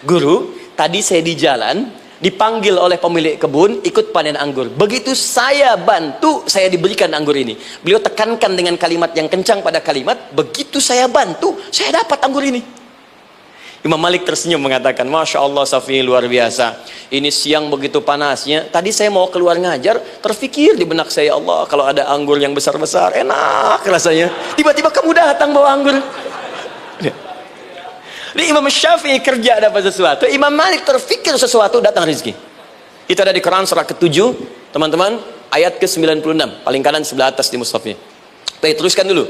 Guru, tadi saya di jalan, dipanggil oleh pemilik kebun, ikut panen anggur. Begitu saya bantu, saya diberikan anggur ini. Beliau tekankan dengan kalimat yang kencang pada kalimat, begitu saya bantu, saya dapat anggur ini. Imam Malik tersenyum mengatakan, Masya Allah Syafi'i, luar biasa. Ini siang begitu panasnya, tadi saya mau keluar ngajar, terfikir di benak saya, Allah, kalau ada anggur yang besar-besar, enak rasanya. Tiba-tiba kamu datang bawa anggur. Jadi Imam Syafi'i kerja dapat sesuatu, Imam Malik terfikir sesuatu, datang rezeki. Itu ada di Quran surah ke-7, teman-teman, ayat ke-96, paling kanan sebelah atas di mushafnya. Baik, teruskan dulu.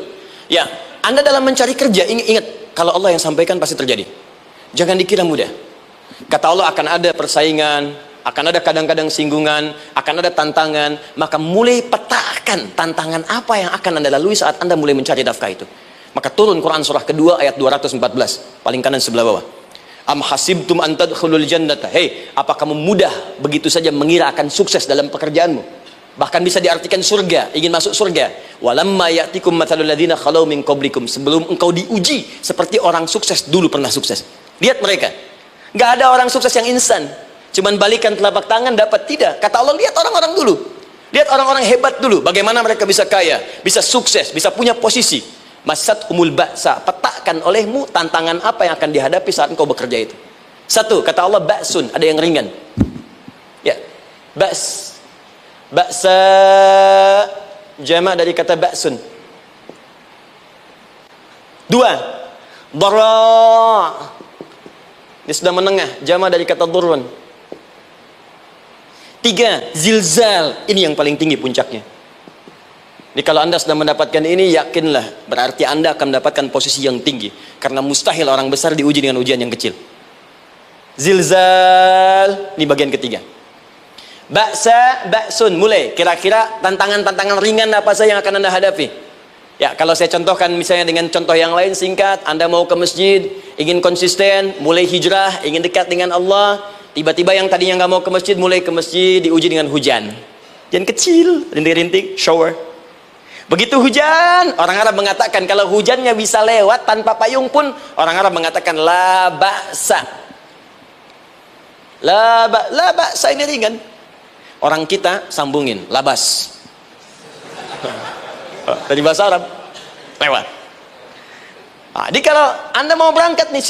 Ya, Anda dalam mencari kerja, ingat, kalau Allah yang sampaikan pasti terjadi. Jangan dikira mudah. Kata Allah akan ada persaingan, akan ada kadang-kadang singgungan, akan ada tantangan, maka mulai petakan tantangan apa yang akan Anda lalui saat Anda mulai mencari nafkah itu. Maka turun Quran surah kedua ayat 214, paling kanan sebelah bawah. Am hasibtum an tadkhulul jannata. Hei, apa kamu mudah begitu saja mengira akan sukses dalam pekerjaanmu? Bahkan bisa diartikan surga, ingin masuk surga. Walamma ya'tikum mathalul ladzina khalau min qablikum. Sebelum engkau diuji seperti orang sukses dulu pernah sukses. Lihat mereka. Enggak ada orang sukses yang instan. Cuman balikan telapak tangan dapat, tidak. Kata Allah, lihat orang-orang dulu. Lihat orang-orang hebat dulu, bagaimana mereka bisa kaya, bisa sukses, bisa punya posisi. Masat umul ba'sa, petakan olehmu tantangan apa yang akan dihadapi saat engkau bekerja itu. Satu, kata Allah, ba'sun, ada yang ringan. Ya, ba's. Ba'sa jama' dari kata ba'sun. Dua, dara. Ini sudah menengah, jama' dari kata durun. Tiga, zilzal. Ini yang paling tinggi puncaknya. Jadi kalau anda sudah mendapatkan ini, yakinlah, berarti anda akan mendapatkan posisi yang tinggi. Karena mustahil orang besar diuji dengan ujian yang kecil. Zilzal, ini bagian ketiga. Ba'sa, ba'sun, mulai. Kira-kira tantangan-tantangan ringan apa saja yang akan anda hadapi? Ya, kalau saya contohkan misalnya dengan contoh yang lain singkat, anda mau ke masjid, ingin konsisten, mulai hijrah, ingin dekat dengan Allah. Tiba-tiba yang tadinya nggak mau ke masjid, mulai ke masjid, diuji dengan hujan. Hujan kecil, rintik-rintik, shower. Begitu hujan, orang Arab mengatakan kalau hujannya bisa lewat tanpa payung pun, orang Arab mengatakan la ba'sa. La ba'sa ini ringan. Orang kita sambungin, labas. Dari bahasa Arab, lewat. Nah, jadi kalau anda mau berangkat nih,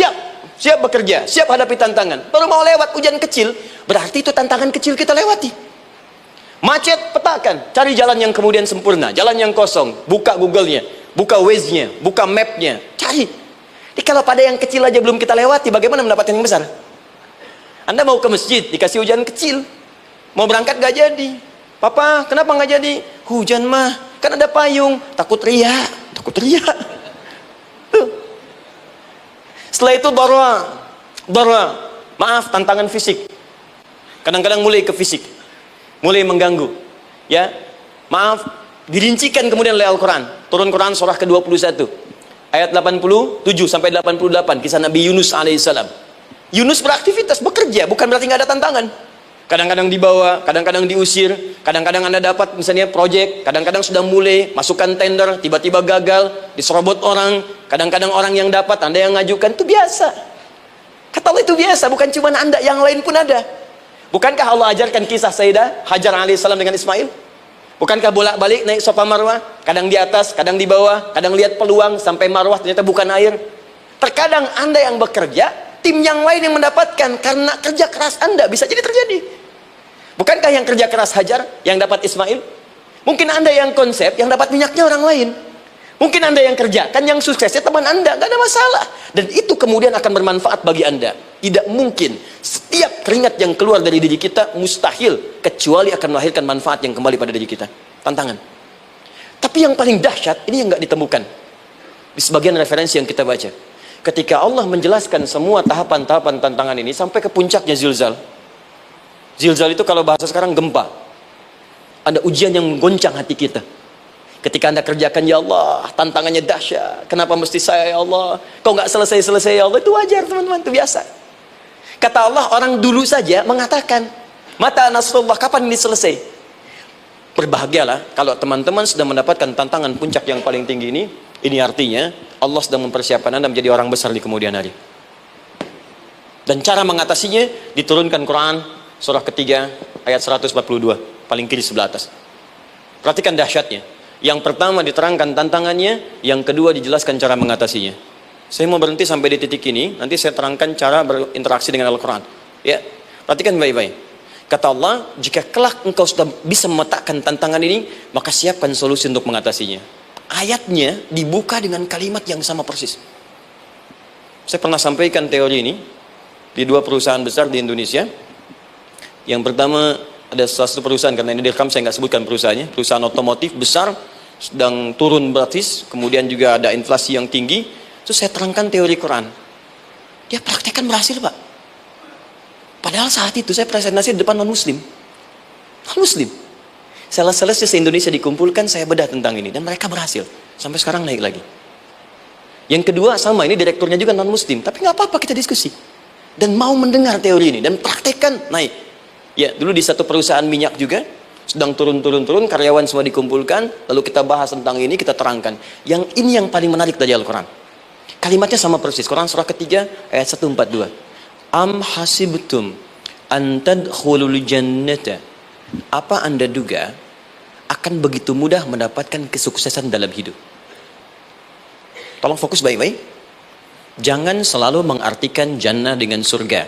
siap bekerja, siap hadapi tantangan, baru mau lewat hujan kecil, berarti itu tantangan kecil kita lewati. Macet, petakan, cari jalan yang kemudian sempurna, jalan yang kosong, buka Google-nya, buka Waze-nya, buka map-nya, cari. Jadi kalau pada yang kecil aja belum kita lewati, bagaimana mendapatkan yang besar? Anda mau ke masjid, dikasih hujan kecil, mau berangkat gak jadi. Papa, kenapa gak jadi? Hujan mah, kan ada payung, takut riak. Setelah itu darah, maaf, tantangan fisik. Kadang-kadang mulai ke fisik, mulai mengganggu. Ya, maaf, dirincikan kemudian oleh Al-Quran. Turun Quran surah ke-21, ayat 87 sampai 88, kisah Nabi Yunus alaihissalam. Yunus beraktivitas, bekerja, bukan berarti nggak ada tantangan. Kadang-kadang dibawa, kadang-kadang diusir, kadang-kadang anda dapat misalnya proyek, kadang-kadang sudah mulai masukkan tender, tiba-tiba gagal, diserobot orang, kadang-kadang orang yang dapat, anda yang ngajukan, itu biasa. Kata Allah itu biasa, bukan cuma anda, yang lain pun ada. Bukankah Allah ajarkan kisah Sayyidah Hajar alaihissalam dengan Ismail? Bukankah bolak-balik naik Safa Marwah, kadang di atas, kadang di bawah, kadang lihat peluang sampai Marwah ternyata bukan air. Terkadang anda yang bekerja, tim yang lain yang mendapatkan karena kerja keras anda, bisa jadi terjadi. Bukankah yang kerja keras Hajar yang dapat Ismail? Mungkin anda yang konsep, yang dapat minyaknya orang lain. Mungkin anda yang kerjakan, yang suksesnya teman anda, gak ada masalah. Dan itu kemudian akan bermanfaat bagi anda. Tidak mungkin setiap keringat yang keluar dari diri kita mustahil, kecuali akan melahirkan manfaat yang kembali pada diri kita. Tantangan. Tapi yang paling dahsyat, ini yang gak ditemukan di sebagian referensi yang kita baca. Ketika Allah menjelaskan semua tahapan-tahapan tantangan ini sampai ke puncaknya zilzal. Zilzal itu kalau bahasa sekarang gempa. Ada ujian yang menggoncang hati kita. Ketika anda kerjakan, ya Allah, tantangannya dahsyat. Kenapa mesti saya, ya Allah? Kau nggak selesai-selesai, ya Allah. Itu wajar, teman-teman, itu biasa. Kata Allah, orang dulu saja mengatakan, mata nasrullah, kapan ini selesai? Berbahagialah kalau teman-teman sudah mendapatkan tantangan puncak yang paling tinggi ini. Ini artinya Allah sedang mempersiapkan anda menjadi orang besar di kemudian hari. Dan cara mengatasinya diturunkan Quran surah ketiga ayat 142, paling kiri sebelah atas. Perhatikan dahsyatnya. Yang pertama diterangkan tantangannya, yang kedua dijelaskan cara mengatasinya. Saya mau berhenti sampai di titik ini, nanti saya terangkan cara berinteraksi dengan Al-Quran. Ya, perhatikan baik-baik. Kata Allah, jika kelak engkau sudah bisa memetakan tantangan ini, maka siapkan solusi untuk mengatasinya. Ayatnya dibuka dengan kalimat yang sama persis. Saya pernah sampaikan teori ini di dua perusahaan besar di Indonesia. Yang pertama, ada salah satu perusahaan, karena ini direkam saya nggak sebutkan perusahaannya, perusahaan otomotif besar, sedang turun gratis, kemudian juga ada inflasi yang tinggi. Terus saya terangkan teori Quran. Dia praktekkan berhasil, Pak. Padahal saat itu saya presentasi di depan non-muslim. Non-muslim. Sales-sales se-Indonesia dikumpulkan, saya bedah tentang ini, dan mereka berhasil. Sampai sekarang naik lagi. Yang kedua, sama, ini direkturnya juga non-muslim, tapi nggak apa-apa, kita diskusi. Dan mau mendengar teori ini, dan praktekkan, naik. Ya, dulu di satu perusahaan minyak juga, sedang turun, karyawan semua dikumpulkan, lalu kita bahas tentang ini, kita terangkan. Yang ini yang paling menarik dari Al-Quran. Kalimatnya sama persis, Quran surah ketiga, ayat 142. Am hasibtum an tadkhulul jannata. Apa Anda duga akan begitu mudah mendapatkan kesuksesan dalam hidup? Tolong fokus baik-baik. Jangan selalu mengartikan jannah dengan surga.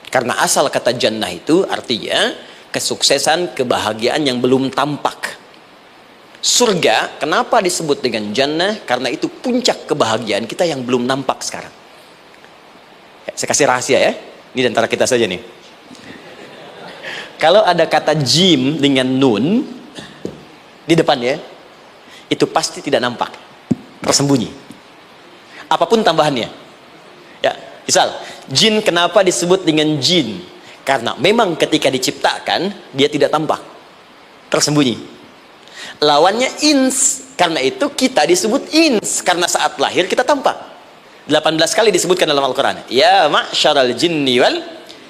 Karena asal kata jannah itu artinya kesuksesan, kebahagiaan yang belum tampak. Surga, kenapa disebut dengan jannah? Karena itu puncak kebahagiaan kita yang belum nampak sekarang. Ya, saya kasih rahasia ya. Ini antara kita saja nih. Kalau ada kata jim dengan nun di depannya, itu pasti tidak nampak, tersembunyi. Apapun tambahannya. Ya, misal, jin kenapa disebut dengan jin? Karena memang ketika diciptakan dia tidak tampak, tersembunyi. Lawannya ins, karena itu kita disebut ins, karena saat lahir kita tampak. 18 kali disebutkan dalam Al-Quran. Ya ma'syaral jinni wal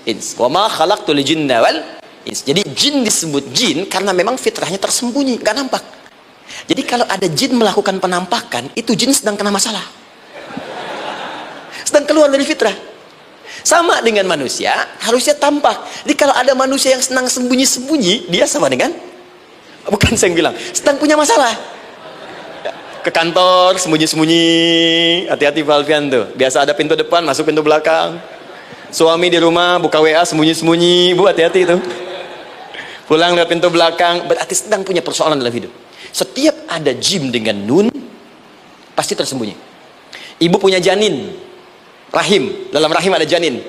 ins, wa ma khalaqtul jinna wal ins. Jadi jin disebut jin karena memang fitrahnya tersembunyi, nggak nampak. Jadi kalau ada jin melakukan penampakan, itu jin sedang kena masalah, sedang keluar dari fitrah. Sama dengan manusia, harusnya tampak. Jadi kalau ada manusia yang senang sembunyi-sembunyi, dia sama dengan, bukan saya bilang, sedang punya masalah. Ke kantor sembunyi-sembunyi, hati-hati Pak Alfian tuh. Biasa ada pintu depan, masuk pintu belakang. Suami di rumah buka WA sembunyi-sembunyi, Bu hati-hati itu. Pulang lewat pintu belakang, berarti sedang punya persoalan dalam hidup. Setiap ada jim dengan nun, pasti tersembunyi. Ibu punya janin, rahim, dalam rahim ada janin.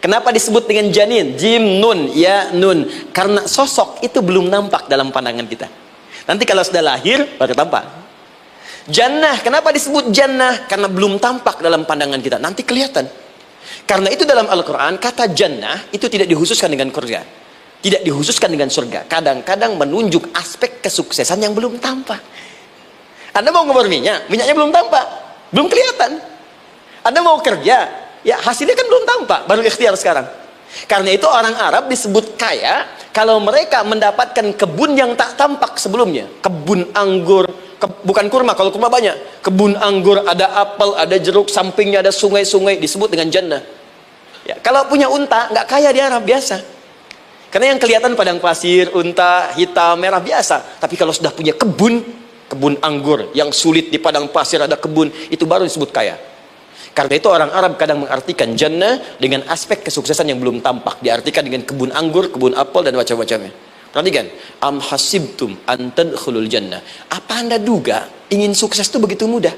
Kenapa disebut dengan janin? Jim nun, ya nun. Karena sosok itu belum nampak dalam pandangan kita. Nanti kalau sudah lahir baru tampak. Jannah, kenapa disebut jannah? Karena belum tampak dalam pandangan kita, nanti kelihatan. Karena itu dalam Al-Quran kata jannah itu tidak dikhususkan dengan surga, tidak dikhususkan dengan surga. Kadang-kadang menunjuk aspek kesuksesan yang belum tampak. Anda mau ngomor minyaknya belum tampak, belum kelihatan. Anda mau kerja, ya hasilnya kan belum tampak, baru ikhtiar sekarang. Karena itu orang Arab disebut kaya kalau mereka mendapatkan kebun yang tak tampak sebelumnya. Kebun anggur, bukan kurma, kalau kurma banyak. Kebun anggur, ada apel, ada jeruk, sampingnya ada sungai-sungai, disebut dengan jannah. Ya, kalau punya unta, nggak kaya di Arab, biasa. Karena yang kelihatan padang pasir, unta, hitam, merah, biasa. Tapi kalau sudah punya kebun anggur, yang sulit di padang pasir ada kebun, itu baru disebut kaya. Karena itu orang Arab kadang mengartikan jannah dengan aspek kesuksesan yang belum tampak. Diartikan dengan kebun anggur, kebun apel, dan macam-macamnya. Perhatikan, am hasibtum an tadkhulul jannah. Apa Anda duga ingin sukses itu begitu mudah?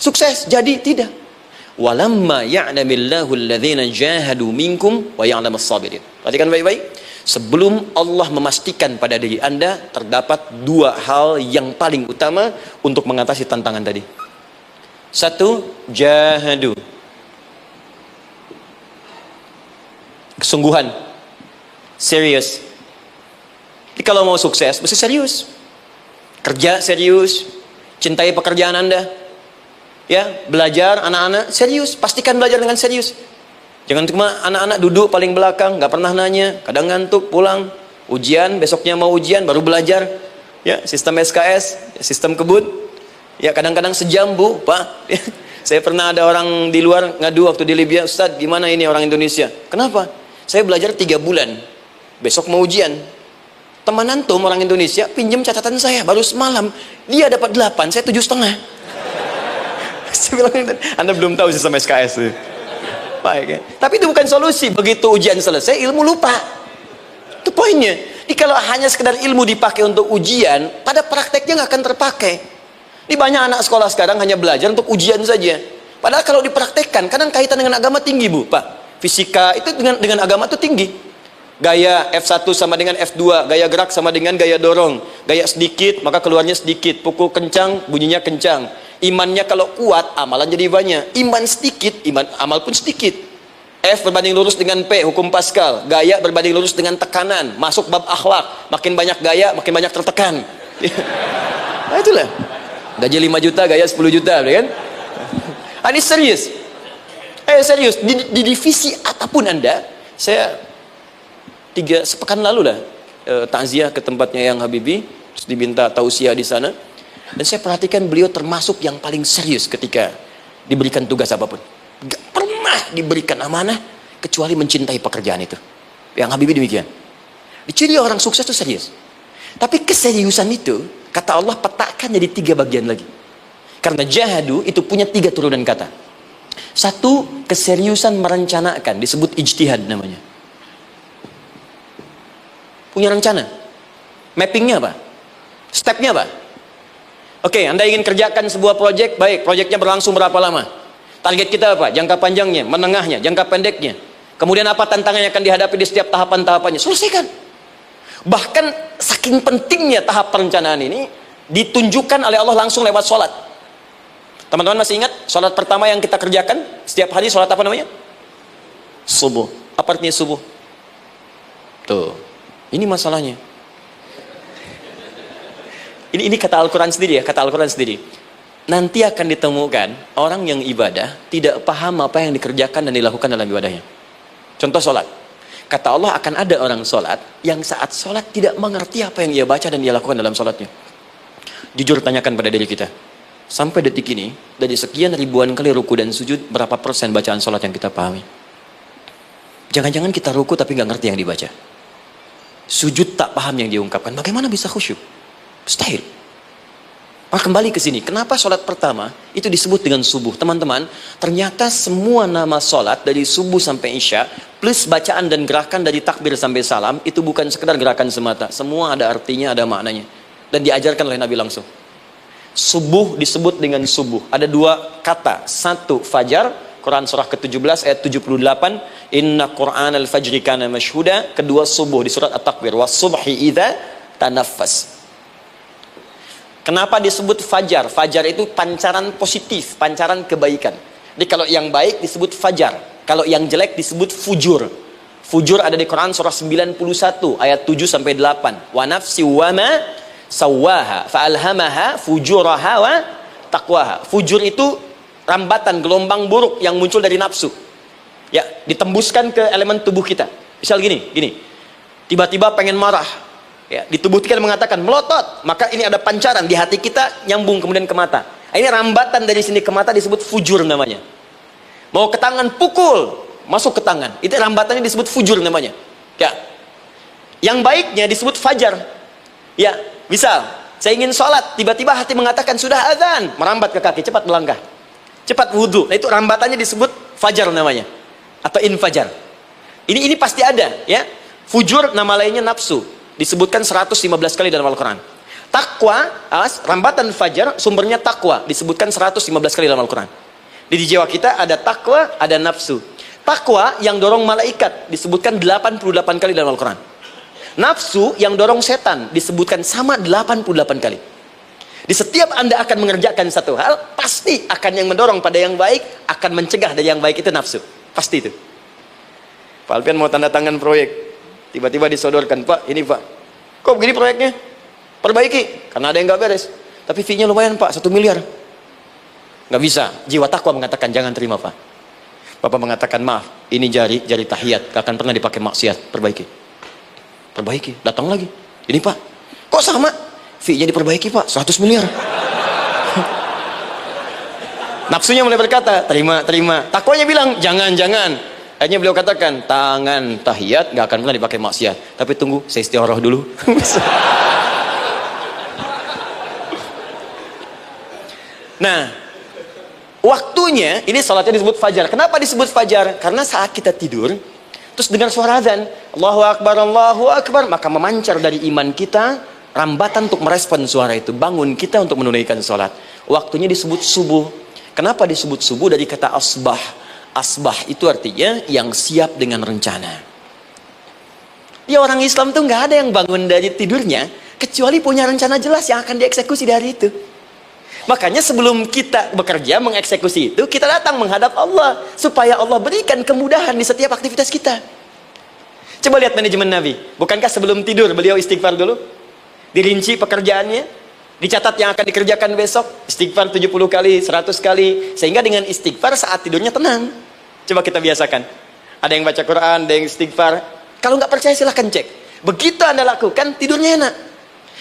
Sukses jadi tidak. Walamma ya'lamillahu alladhina jahadu minkum wa ya'lamas sabirin. Perhatikan baik-baik. Sebelum Allah memastikan pada diri Anda terdapat dua hal yang paling utama untuk mengatasi tantangan tadi. Satu, jahadu, kesungguhan, serius. Jadi kalau mau sukses mesti serius, kerja serius, cintai pekerjaan Anda, ya, belajar anak-anak serius, pastikan belajar dengan serius. Jangan cuma anak-anak duduk paling belakang, nggak pernah nanya, kadang ngantuk, pulang, ujian, besoknya mau ujian baru belajar, ya, sistem SKS, sistem kebut. Ya kadang-kadang sejam Bu, Pak. Saya pernah ada orang di luar ngadu waktu di Libya, Ustadz gimana ini orang Indonesia? Kenapa? Saya belajar 3 bulan, besok mau ujian. Teman antum orang Indonesia pinjam catatan saya baru semalam, dia dapat 8, saya 7,5. Saya bilang, Anda belum tahu sistem SKS. Baik, ya. Tapi itu bukan solusi. Begitu ujian selesai, ilmu lupa. Itu poinnya. Jadi kalau hanya sekedar ilmu dipakai untuk ujian, pada prakteknya nggak akan terpakai. Ini banyak anak sekolah sekarang hanya belajar untuk ujian saja. Padahal kalau dipraktekkan, kadang kaitan dengan agama tinggi Bu, Pak. Fisika itu dengan agama itu tinggi. Gaya F1 sama dengan F2, gaya gerak sama dengan gaya dorong. Gaya sedikit, maka keluarnya sedikit. Pukul kencang, bunyinya kencang. Imannya kalau kuat, amalan jadi banyak. Iman sedikit, amal pun sedikit. F berbanding lurus dengan P, hukum Pascal. Gaya berbanding lurus dengan tekanan. Masuk bab akhlak. Makin banyak gaya, makin banyak tertekan. Nah itulah. Gaji 5 juta, gaya 10 juta, kan? Ini serius. Serius. Di divisi apapun Anda, saya 3 sepekan lalu lah takziah ke tempatnya yang Habibie, terus diminta tausiah di sana. Dan saya perhatikan beliau termasuk yang paling serius ketika diberikan tugas apapun. Gak pernah diberikan amanah kecuali mencintai pekerjaan itu. Yang Habibie demikian. Ciri orang sukses itu serius. Tapi keseriusan itu, kata Allah petakan jadi 3 bagian lagi. Karena jahadu itu punya 3 turunan kata. 1, keseriusan merencanakan, disebut ijtihad namanya. Punya rencana. Mappingnya apa? Stepnya apa? Oke, Anda ingin kerjakan sebuah proyek, baik, proyeknya berlangsung berapa lama? Target kita apa? Jangka panjangnya, menengahnya, jangka pendeknya. Kemudian apa tantangan yang akan dihadapi di setiap tahapan-tahapannya? Selesaikan. Bahkan saking pentingnya tahap perencanaan ini ditunjukkan oleh Allah langsung lewat sholat. Teman-teman masih ingat sholat pertama yang kita kerjakan setiap hari, sholat apa namanya? Subuh. Apa artinya subuh? Tuh, ini masalahnya. Ini kata Al-Quran sendiri ya, kata Al-Quran sendiri. Nanti akan ditemukan orang yang ibadah tidak paham apa yang dikerjakan dan dilakukan dalam ibadahnya. Contoh sholat. Kata Allah akan ada orang sholat yang saat sholat tidak mengerti apa yang ia baca dan ia lakukan dalam sholatnya. Jujur tanyakan pada diri kita. Sampai detik ini, dari sekian ribuan kali ruku dan sujud, berapa persen bacaan sholat yang kita pahami? Jangan-jangan kita ruku tapi nggak ngerti yang dibaca. Sujud tak paham yang diungkapkan. Bagaimana bisa khusyuk? Mustahil. Maka kembali ke sini. Kenapa sholat pertama itu disebut dengan subuh? Teman-teman, ternyata semua nama sholat dari subuh sampai isya, plus bacaan dan gerakan dari takbir sampai salam, itu bukan sekedar gerakan semata. Semua ada artinya, ada maknanya. Dan diajarkan oleh Nabi langsung. Subuh disebut dengan subuh. Ada 2 kata. 1, fajar. Quran surah ke-17 ayat 78. Inna Qur'an al-fajri kana mashhuda. Kedua, subuh di surat At-Takwir. Was-subhi idza tanaffas. Kenapa disebut fajar? Fajar itu pancaran positif, pancaran kebaikan. Jadi kalau yang baik disebut fajar. Kalau yang jelek disebut fujur. Fujur ada di Quran surah 91 ayat 7 sampai 8. Wa nafsi wa ma sawwaha fa'alhamaha fujuraha wa taqwaha. Fujur itu rambatan, gelombang buruk yang muncul dari nafsu. Ya, ditembuskan ke elemen tubuh kita. Misal gini. Tiba-tiba pengen marah. Ya, di tubuh kita mengatakan melotot, maka ini ada pancaran di hati kita nyambung kemudian ke mata. Ini rambatan dari sini ke mata disebut fujur namanya. Mau ke tangan pukul, masuk ke tangan. Itu rambatannya disebut fujur namanya. Ya. Yang baiknya disebut fajar. Ya, misal saya ingin sholat, tiba-tiba hati mengatakan sudah azan, merambat ke kaki, cepat melangkah, cepat wudhu. Nah, itu rambatannya disebut fajar namanya, atau infajar. Ini pasti ada, ya. Fujur nama lainnya nafsu. Disebutkan 115 kali dalam Al-Quran. Takwa, rambatan fajar, sumbernya takwa. Disebutkan 115 kali dalam Al-Quran. Di jiwa kita ada takwa, ada nafsu. Takwa yang dorong malaikat, disebutkan 88 kali dalam Al-Quran. Nafsu yang dorong setan, disebutkan sama 88 kali. Di setiap Anda akan mengerjakan satu hal, pasti akan yang mendorong pada yang baik, akan mencegah dari yang baik itu nafsu. Pasti itu. Pak Alfian mau tanda tangan proyek. Tiba-tiba disodorkan, Pak, ini Pak, kok begini proyeknya? Perbaiki, karena ada yang nggak beres. Tapi fee-nya lumayan Pak, 1 miliar. Nggak bisa, jiwa takwa mengatakan jangan terima Pak. Bapak mengatakan maaf, ini jari tahiyat, gak akan pernah dipakai maksiat, perbaiki, datang lagi. Ini Pak, kok sama? Fee-nya diperbaiki Pak, 100 miliar. Nafsunya mulai berkata, terima. Takwanya bilang, jangan. Akhirnya beliau katakan, tangan tahiyat gak akan pernah dipakai maksiat. Tapi tunggu, saya istighfar dulu. Nah, waktunya, ini salatnya disebut fajar. Kenapa disebut fajar? Karena saat kita tidur, terus dengar suara azan, Allahu Akbar, maka memancar dari iman kita, rambatan untuk merespon suara itu. Bangun kita untuk menunaikan salat. Waktunya disebut subuh. Kenapa disebut subuh? Dari kata asbah. Asbah itu artinya yang siap dengan rencana. Ya, orang Islam tuh nggak ada yang bangun dari tidurnya kecuali punya rencana jelas yang akan dieksekusi dari itu. Makanya sebelum kita bekerja mengeksekusi itu, kita datang menghadap Allah supaya Allah berikan kemudahan di setiap aktivitas kita. Coba lihat manajemen Nabi. Bukankah sebelum tidur beliau istighfar dulu? Dirinci pekerjaannya, dicatat yang akan dikerjakan besok, istighfar 70 kali, 100 kali, sehingga dengan istighfar saat tidurnya tenang. Coba kita biasakan. Ada yang baca Quran, ada yang istighfar. Kalau nggak percaya silahkan cek. Begitu Anda lakukan, tidurnya enak.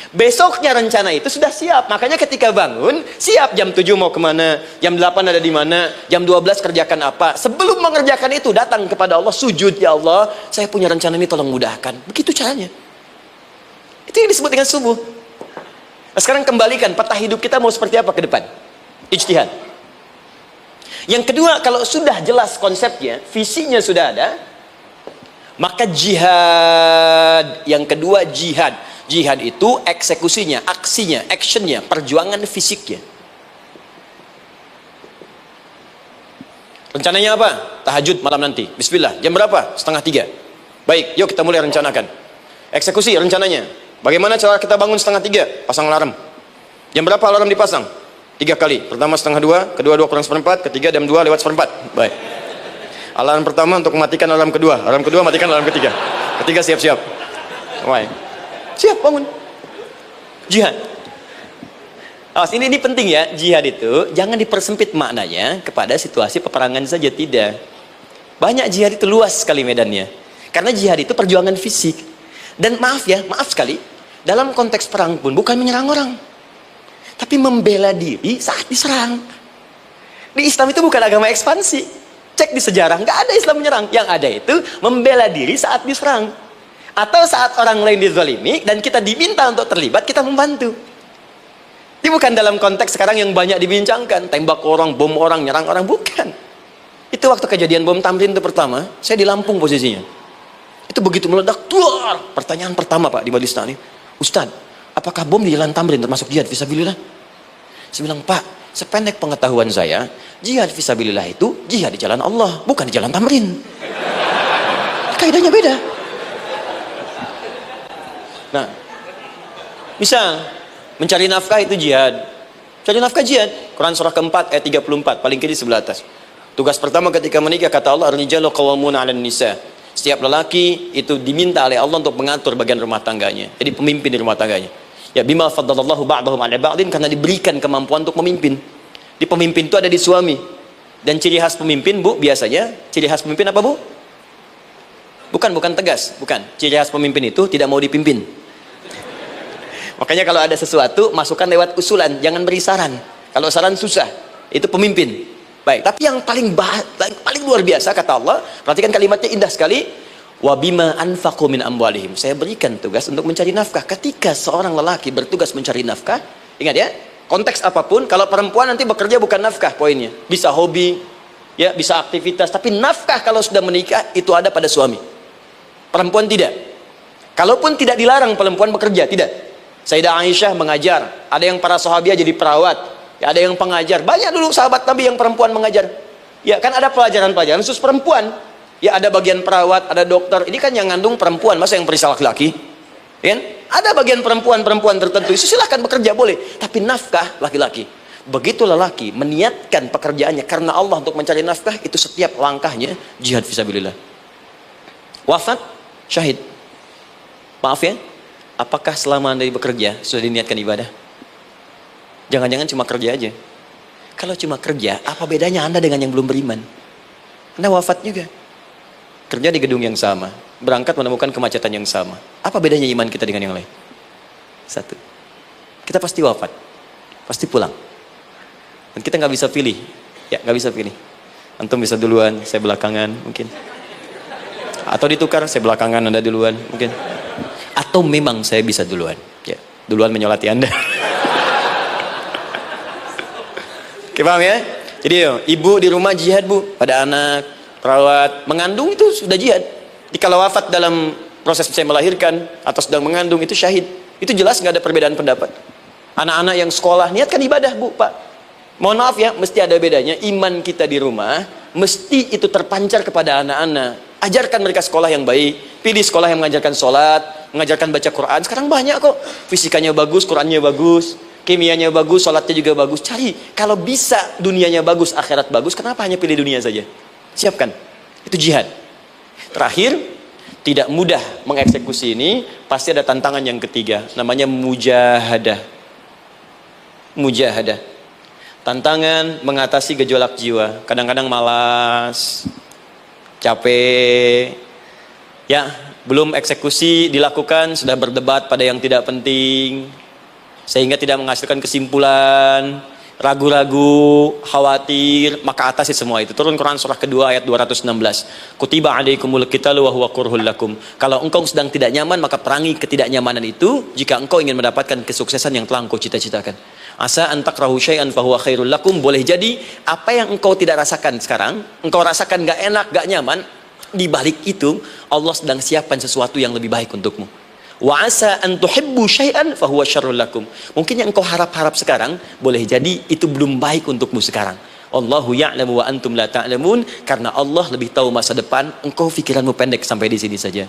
Besoknya rencana itu sudah siap. Makanya ketika bangun, siap jam 7 mau kemana, jam 8 ada di mana, jam 12 kerjakan apa. Sebelum mengerjakan itu, datang kepada Allah, sujud, ya Allah, saya punya rencana ini, tolong mudahkan. Begitu caranya. Itu yang disebut dengan subuh. Nah, sekarang kembalikan, peta hidup kita mau seperti apa ke depan? Ijtihad. Yang kedua, kalau sudah jelas konsepnya, visinya sudah ada, maka jihad. Yang kedua, jihad. Jihad itu eksekusinya, aksinya, actionnya, perjuangan fisiknya. Rencananya apa? Tahajud malam nanti. Bismillah. Jam berapa? 2:30. Baik, yuk kita mulai rencanakan. Eksekusi rencananya. Bagaimana cara kita bangun 2:30? Pasang alarm. Jam berapa alarm dipasang? 3 kali. Pertama 1:30, kedua 2 kurang 1/4, ketiga jam 2 lewat 1/4. Baik. Alarm pertama untuk mematikan alarm kedua. Alarm kedua matikan alarm ketiga. Ketiga siap-siap. Baik. Siap bangun. Jihad. Awas, ini penting ya. Jihad itu jangan dipersempit maknanya kepada situasi peperangan saja, tidak. Banyak jihad itu luas sekali medannya. Karena jihad itu perjuangan fisik. Dan maaf sekali, dalam konteks perang pun bukan menyerang orang, tapi membela diri saat diserang. Di Islam itu bukan agama ekspansi. Cek di sejarah, nggak ada Islam menyerang. Yang ada itu membela diri saat diserang. Atau saat orang lain dizalimi dan kita diminta untuk terlibat, kita membantu. Ini bukan dalam konteks sekarang yang banyak dibincangkan, tembak orang, bom orang, nyerang orang, bukan. Itu waktu kejadian bom Tamrin itu pertama, saya di Lampung posisinya. Itu begitu meledak, tuar. Pertanyaan pertama Pak di Majelis Taklim, Ustaz, apakah bom di Jalan Tamrin termasuk jihad fisabilillah? Saya bilang, Pak, sependek pengetahuan saya, jihad fisabilillah itu jihad di jalan Allah, bukan di Jalan Tamrin. Kaidahnya beda. Nah, misal mencari nafkah itu jihad. Cari nafkah jihad. Quran surah keempat ayat 34, paling kiri sebelah atas. Tugas pertama ketika menikah, kata Allah, ar-rijalu qawwamuna 'alan nisa. Setiap lelaki itu diminta oleh Allah untuk mengatur bagian rumah tangganya. Jadi pemimpin di rumah tangganya. Ya, bima faddalallahu ba'dahum 'ala ba'din, karena diberikan kemampuan untuk memimpin. Di pemimpin itu ada di suami. Dan ciri khas pemimpin, Bu, biasanya ciri khas pemimpin apa, Bu? Bukan tegas, bukan. Ciri khas pemimpin itu tidak mau dipimpin. Makanya kalau ada sesuatu, masukkan lewat usulan, jangan beri saran. Kalau saran susah, itu pemimpin. Baik, tapi yang paling luar biasa kata Allah, perhatikan kalimatnya indah sekali. Wa bima anfaqu min amwalihim. Saya berikan tugas untuk mencari nafkah. Ketika seorang lelaki bertugas mencari nafkah, ingat ya, konteks apapun, kalau perempuan nanti bekerja bukan nafkah poinnya. Bisa hobi, ya, bisa aktivitas, tapi nafkah kalau sudah menikah itu ada pada suami. Perempuan tidak. Kalaupun tidak dilarang perempuan bekerja, tidak. Sayyidah Aisyah mengajar, ada yang para sahabiah jadi perawat, ya, ada yang pengajar. Banyak dulu sahabat Nabi yang perempuan mengajar. Ya, kan ada pelajaran-pelajaran khusus perempuan. Ya, ada bagian perawat, ada dokter. Ini kan yang ngandung perempuan, masa yang perisa laki-laki? Ya, ada bagian perempuan tertentu. Itu silahkan bekerja boleh, tapi nafkah laki-laki. Begitu lelaki meniatkan pekerjaannya karena Allah untuk mencari nafkah, itu setiap langkahnya jihad fisabilillah. Wafat, syahid. Maaf ya, apakah selama Anda bekerja sudah diniatkan ibadah? Jangan-jangan cuma kerja aja. Kalau cuma kerja, apa bedanya Anda dengan yang belum beriman? Anda wafat juga. Kerja di gedung yang sama, berangkat menemukan kemacetan yang sama. Apa bedanya iman kita dengan yang lain? Satu, kita pasti wafat, pasti pulang. Dan kita nggak bisa pilih, ya nggak bisa pilih. Antum bisa duluan, saya belakangan mungkin. Atau ditukar, saya belakangan, Anda duluan mungkin. Atau memang saya bisa duluan, ya, duluan menyolati Anda. Oke, paham ya? Jadi ibu di rumah jihad, Bu, pada anak, perawat, mengandung itu sudah jihad. Jadi kalau wafat dalam proses saya melahirkan atau sedang mengandung itu syahid. Itu jelas nggak ada perbedaan pendapat. Anak-anak yang sekolah niatkan ibadah, Bu, Pak. Mohon maaf ya, mesti ada bedanya. Iman kita di rumah mesti itu terpancar kepada anak-anak. Ajarkan mereka sekolah yang baik. Pilih sekolah yang mengajarkan sholat, mengajarkan baca Quran. Sekarang banyak kok. Fisikanya bagus, Qurannya bagus, kimianya bagus, sholatnya juga bagus. Cari. Kalau bisa dunianya bagus, akhirat bagus, kenapa hanya pilih dunia saja? Siapkan. Itu jihad. Terakhir, tidak mudah mengeksekusi ini. Pasti ada tantangan yang ketiga. Namanya mujahadah. Mujahadah. Tantangan mengatasi gejolak jiwa. Kadang-kadang malas, capek, ya, Belum eksekusi dilakukan, sudah berdebat pada yang tidak penting, sehingga tidak menghasilkan kesimpulan, ragu-ragu, khawatir, maka atasi semua itu. Turun Quran surah kedua ayat 216. Kutiba alaikumul qitalu wa huwa kurhul lakum. Kalau engkau sedang tidak nyaman, maka perangi ketidaknyamanan itu jika engkau ingin mendapatkan kesuksesan yang telah engkau cita-citakan. Asa an takrahu syai'an fa huwa khairul lakum. Boleh jadi apa yang engkau tidak rasakan sekarang, engkau rasakan gak enak, gak nyaman, di balik itu Allah sedang siapkan sesuatu yang lebih baik untukmu. Wa asa an tuhibbu syai'an fa huwa syarrul lakum. Mungkin yang engkau harap-harap sekarang boleh jadi itu belum baik untukmu sekarang. Allahu ya'lamu wa antum la ta'lamun. Karena Allah lebih tahu masa depan, engkau pikiranmu pendek sampai di sini saja.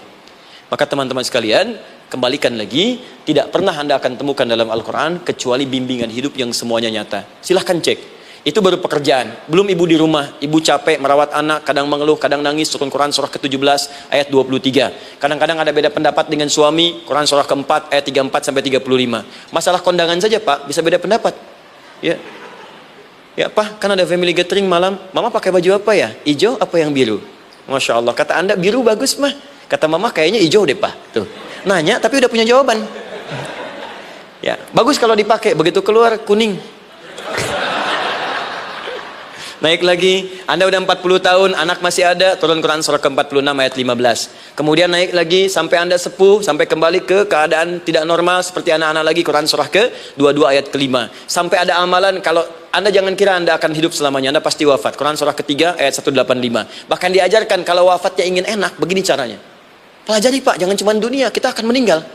Maka teman-teman sekalian, kembalikan lagi, tidak pernah Anda akan temukan dalam Al-Qur'an kecuali bimbingan hidup yang semuanya nyata. Silahkan cek. Itu baru pekerjaan, belum ibu di rumah, ibu capek merawat anak, kadang mengeluh, kadang nangis. Turun Quran surah ke-17 ayat 23. Kadang-kadang ada beda pendapat dengan suami, Quran surah ke-4 ayat 34 sampai 35. Masalah kondangan saja Pak, bisa beda pendapat. Ya. Ya Pak, kan ada family gathering malam, Mama pakai baju apa ya? Hijau apa yang biru? Masya Allah, kata Anda biru bagus mah. Kata Mama kayaknya hijau deh Pak. Tuh. Nanya tapi udah punya jawaban. Ya, bagus kalau dipakai, begitu keluar kuning. Naik lagi, Anda udah 40 tahun, anak masih ada, turun Quran surah ke-46 ayat 15. Kemudian naik lagi sampai Anda sepuh, sampai kembali ke keadaan tidak normal seperti anak-anak lagi, Quran surah ke-22 ayat ke-5. Sampai ada amalan, kalau Anda jangan kira Anda akan hidup selamanya, Anda pasti wafat. Quran surah ke-3 ayat 185. Bahkan diajarkan kalau wafatnya ingin enak, begini caranya. Pelajari Pak, jangan cuma dunia, kita akan meninggal.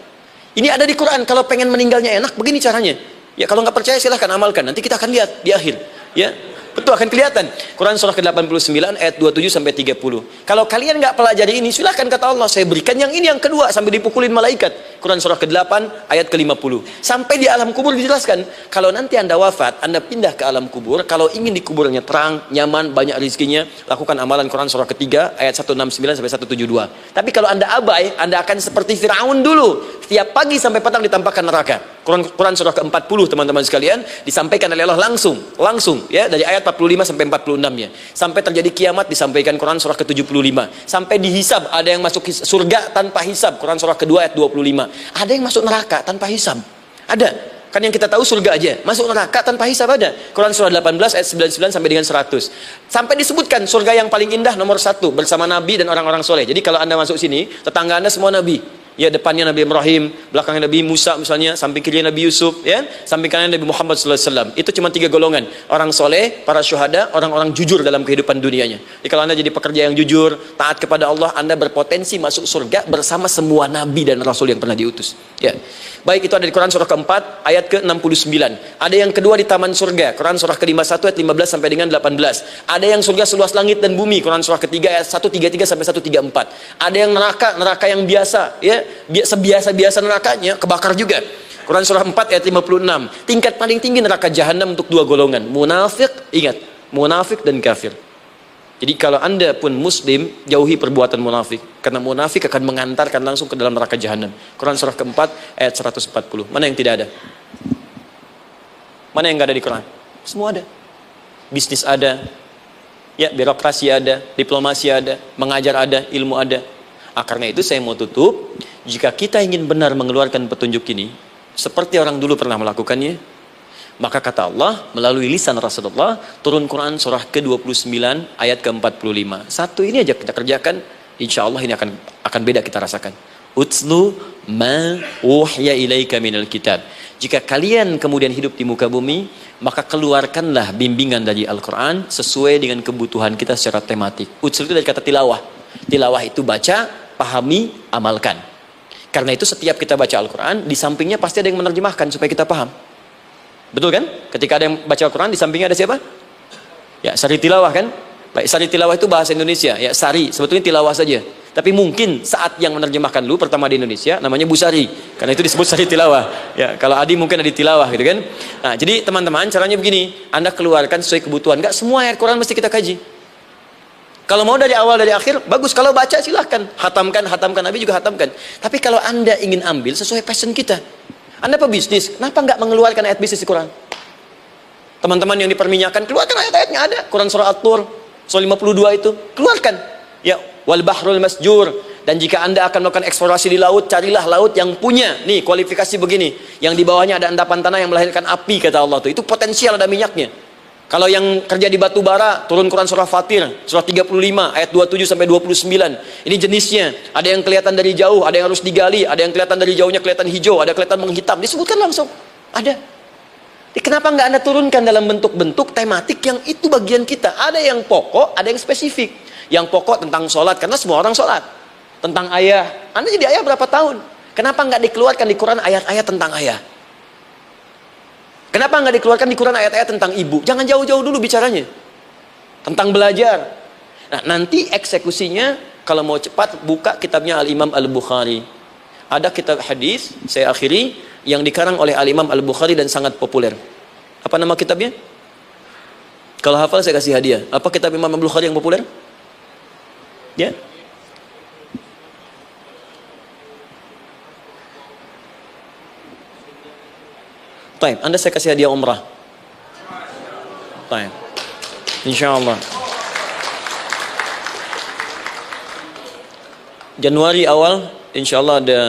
Ini ada di Quran, kalau pengen meninggalnya enak, begini caranya. Ya kalau nggak percaya silahkan amalkan, nanti kita akan lihat di akhir. Ya. Betul, akan kelihatan. Quran surah ke-89 ayat 27 sampai 30. Kalau kalian nggak pelajari ini, silahkan kata Allah, saya berikan yang ini yang kedua sampai dipukulin malaikat. Quran surah ke-8 ayat ke-50. Sampai di alam kubur dijelaskan, kalau nanti Anda wafat, Anda pindah ke alam kubur, kalau ingin di kuburnya terang, nyaman, banyak rezekinya, lakukan amalan Quran surah ke-3 ayat 169 sampai 172. Tapi kalau Anda abai, Anda akan seperti Firaun dulu. Setiap pagi sampai petang ditampakkan neraka. Quran surah ke-40 teman-teman sekalian disampaikan oleh Allah langsung ya, dari ayat 45 sampai 46 ya. Sampai terjadi kiamat disampaikan Quran surah ke-75. Sampai dihisab, ada yang masuk surga tanpa hisab, Quran surah kedua ayat 25. Ada yang masuk neraka tanpa hisab. Ada. Kan yang kita tahu surga aja, masuk neraka tanpa hisab ada. Quran surah 18 ayat 99 sampai dengan 100. Sampai disebutkan surga yang paling indah nomor 1 bersama Nabi dan orang-orang soleh. Jadi kalau Anda masuk sini, tetangga Anda semua Nabi. Ya, depannya Nabi Ibrahim, belakangnya Nabi Musa misalnya, samping kirinya Nabi Yusuf, ya, samping kanan Nabi Muhammad SAW. Itu cuma 3 golongan, orang soleh, para syuhada, orang-orang jujur dalam kehidupan dunianya. Jadi kalau Anda jadi pekerja yang jujur, taat kepada Allah, Anda berpotensi masuk surga bersama semua Nabi dan Rasul yang pernah diutus. Ya. Baik, itu ada di Quran surah ke-4 ayat ke-69. Ada yang kedua di taman surga, Quran surah ke-51 ayat 15 sampai dengan 18. Ada yang surga seluas langit dan bumi, Quran surah ke-3 ayat 133 sampai 134. Ada yang neraka yang biasa, ya, sebiasa-biasa nerakanya kebakar juga. Quran surah 4 ayat 56. Tingkat paling tinggi neraka jahanam untuk 2 golongan, munafik, ingat, munafik dan kafir. Jadi kalau Anda pun muslim, jauhi perbuatan munafik, karena munafik akan mengantarkan langsung ke dalam neraka jahanam. Quran surah ke-4 ayat 140. Mana yang tidak ada? Mana yang enggak ada di Quran? Semua ada. Bisnis ada, ya, birokrasi ada, diplomasi ada, mengajar ada, ilmu ada. Karena itu saya mau tutup, jika kita ingin benar mengeluarkan petunjuk ini seperti orang dulu pernah melakukannya, maka kata Allah melalui lisan Rasulullah, turun Quran surah ke-29 ayat ke-45. Satu ini aja kita kerjakan, insya Allah ini akan beda kita rasakan. Utslu ma uhya ilaika minal kitab. Jika kalian kemudian hidup di muka bumi, maka keluarkanlah bimbingan dari Al-Quran sesuai dengan kebutuhan kita secara tematik. Utslu itu dari kata tilawah. Tilawah itu baca, pahami, amalkan. Karena itu setiap kita baca Al-Quran, di sampingnya pasti ada yang menerjemahkan supaya kita paham. Betul kan? Ketika ada yang baca Al-Quran, di sampingnya ada siapa? Ya, sari tilawah kan? Baik, sari tilawah itu bahasa Indonesia. Ya, sari, sebetulnya tilawah saja. Tapi mungkin saat yang menerjemahkan dulu pertama di Indonesia, namanya Bu Sari. Karena itu disebut sari tilawah. Ya, kalau Adi mungkin ada di tilawah gitu kan? Nah, jadi teman-teman, caranya begini. Anda keluarkan sesuai kebutuhan. Enggak semua ayat Quran mesti kita kaji. Kalau mau dari awal dari akhir, bagus. Kalau baca silahkan. Hatamkan, Nabi juga hatamkan. Tapi kalau Anda ingin ambil sesuai passion kita, Anda pebisnis, kenapa nggak mengeluarkan ayat bisnis di Quran? Teman-teman yang diperminyakan, keluarkan ayat-ayatnya ada. Quran surah At-Tur, surah 52 itu, keluarkan. Ya, wal bahrul masjur, Dan jika Anda akan melakukan eksplorasi di laut, carilah laut yang punya nih kualifikasi begini, yang di bawahnya ada endapan tanah yang melahirkan api, kata Allah tuh. Itu potensial ada minyaknya. Kalau yang kerja di batu bara, turun Quran surah Fatir, surah 35 ayat 27 sampai 29. Ini jenisnya. Ada yang kelihatan dari jauh, ada yang harus digali, ada yang kelihatan dari jauhnya kelihatan hijau, ada kelihatan menghitam. Disebutkan langsung. Ada. Kenapa nggak Anda turunkan dalam bentuk-bentuk tematik yang itu bagian kita? Ada yang pokok, ada yang spesifik. Yang pokok tentang sholat, karena semua orang sholat. Tentang ayah, Anda jadi ayah berapa tahun? Kenapa nggak dikeluarkan di Quran ayat-ayat tentang ayah? Kenapa nggak dikeluarkan di Quran ayat-ayat tentang ibu? Jangan jauh-jauh dulu bicaranya. Tentang belajar. Nah, nanti eksekusinya, kalau mau cepat, buka kitabnya Al-Imam Al-Bukhari. Ada kitab hadis, saya akhiri, yang dikarang oleh Al-Imam Al-Bukhari dan sangat populer. Apa nama kitabnya? Kalau hafal saya kasih hadiah. Apa kitab Imam Al-Bukhari yang populer? Ya? Taib, Anda saya kasih hadiah umrah. Taib. Insyaallah. Januari awal, insyaallah ada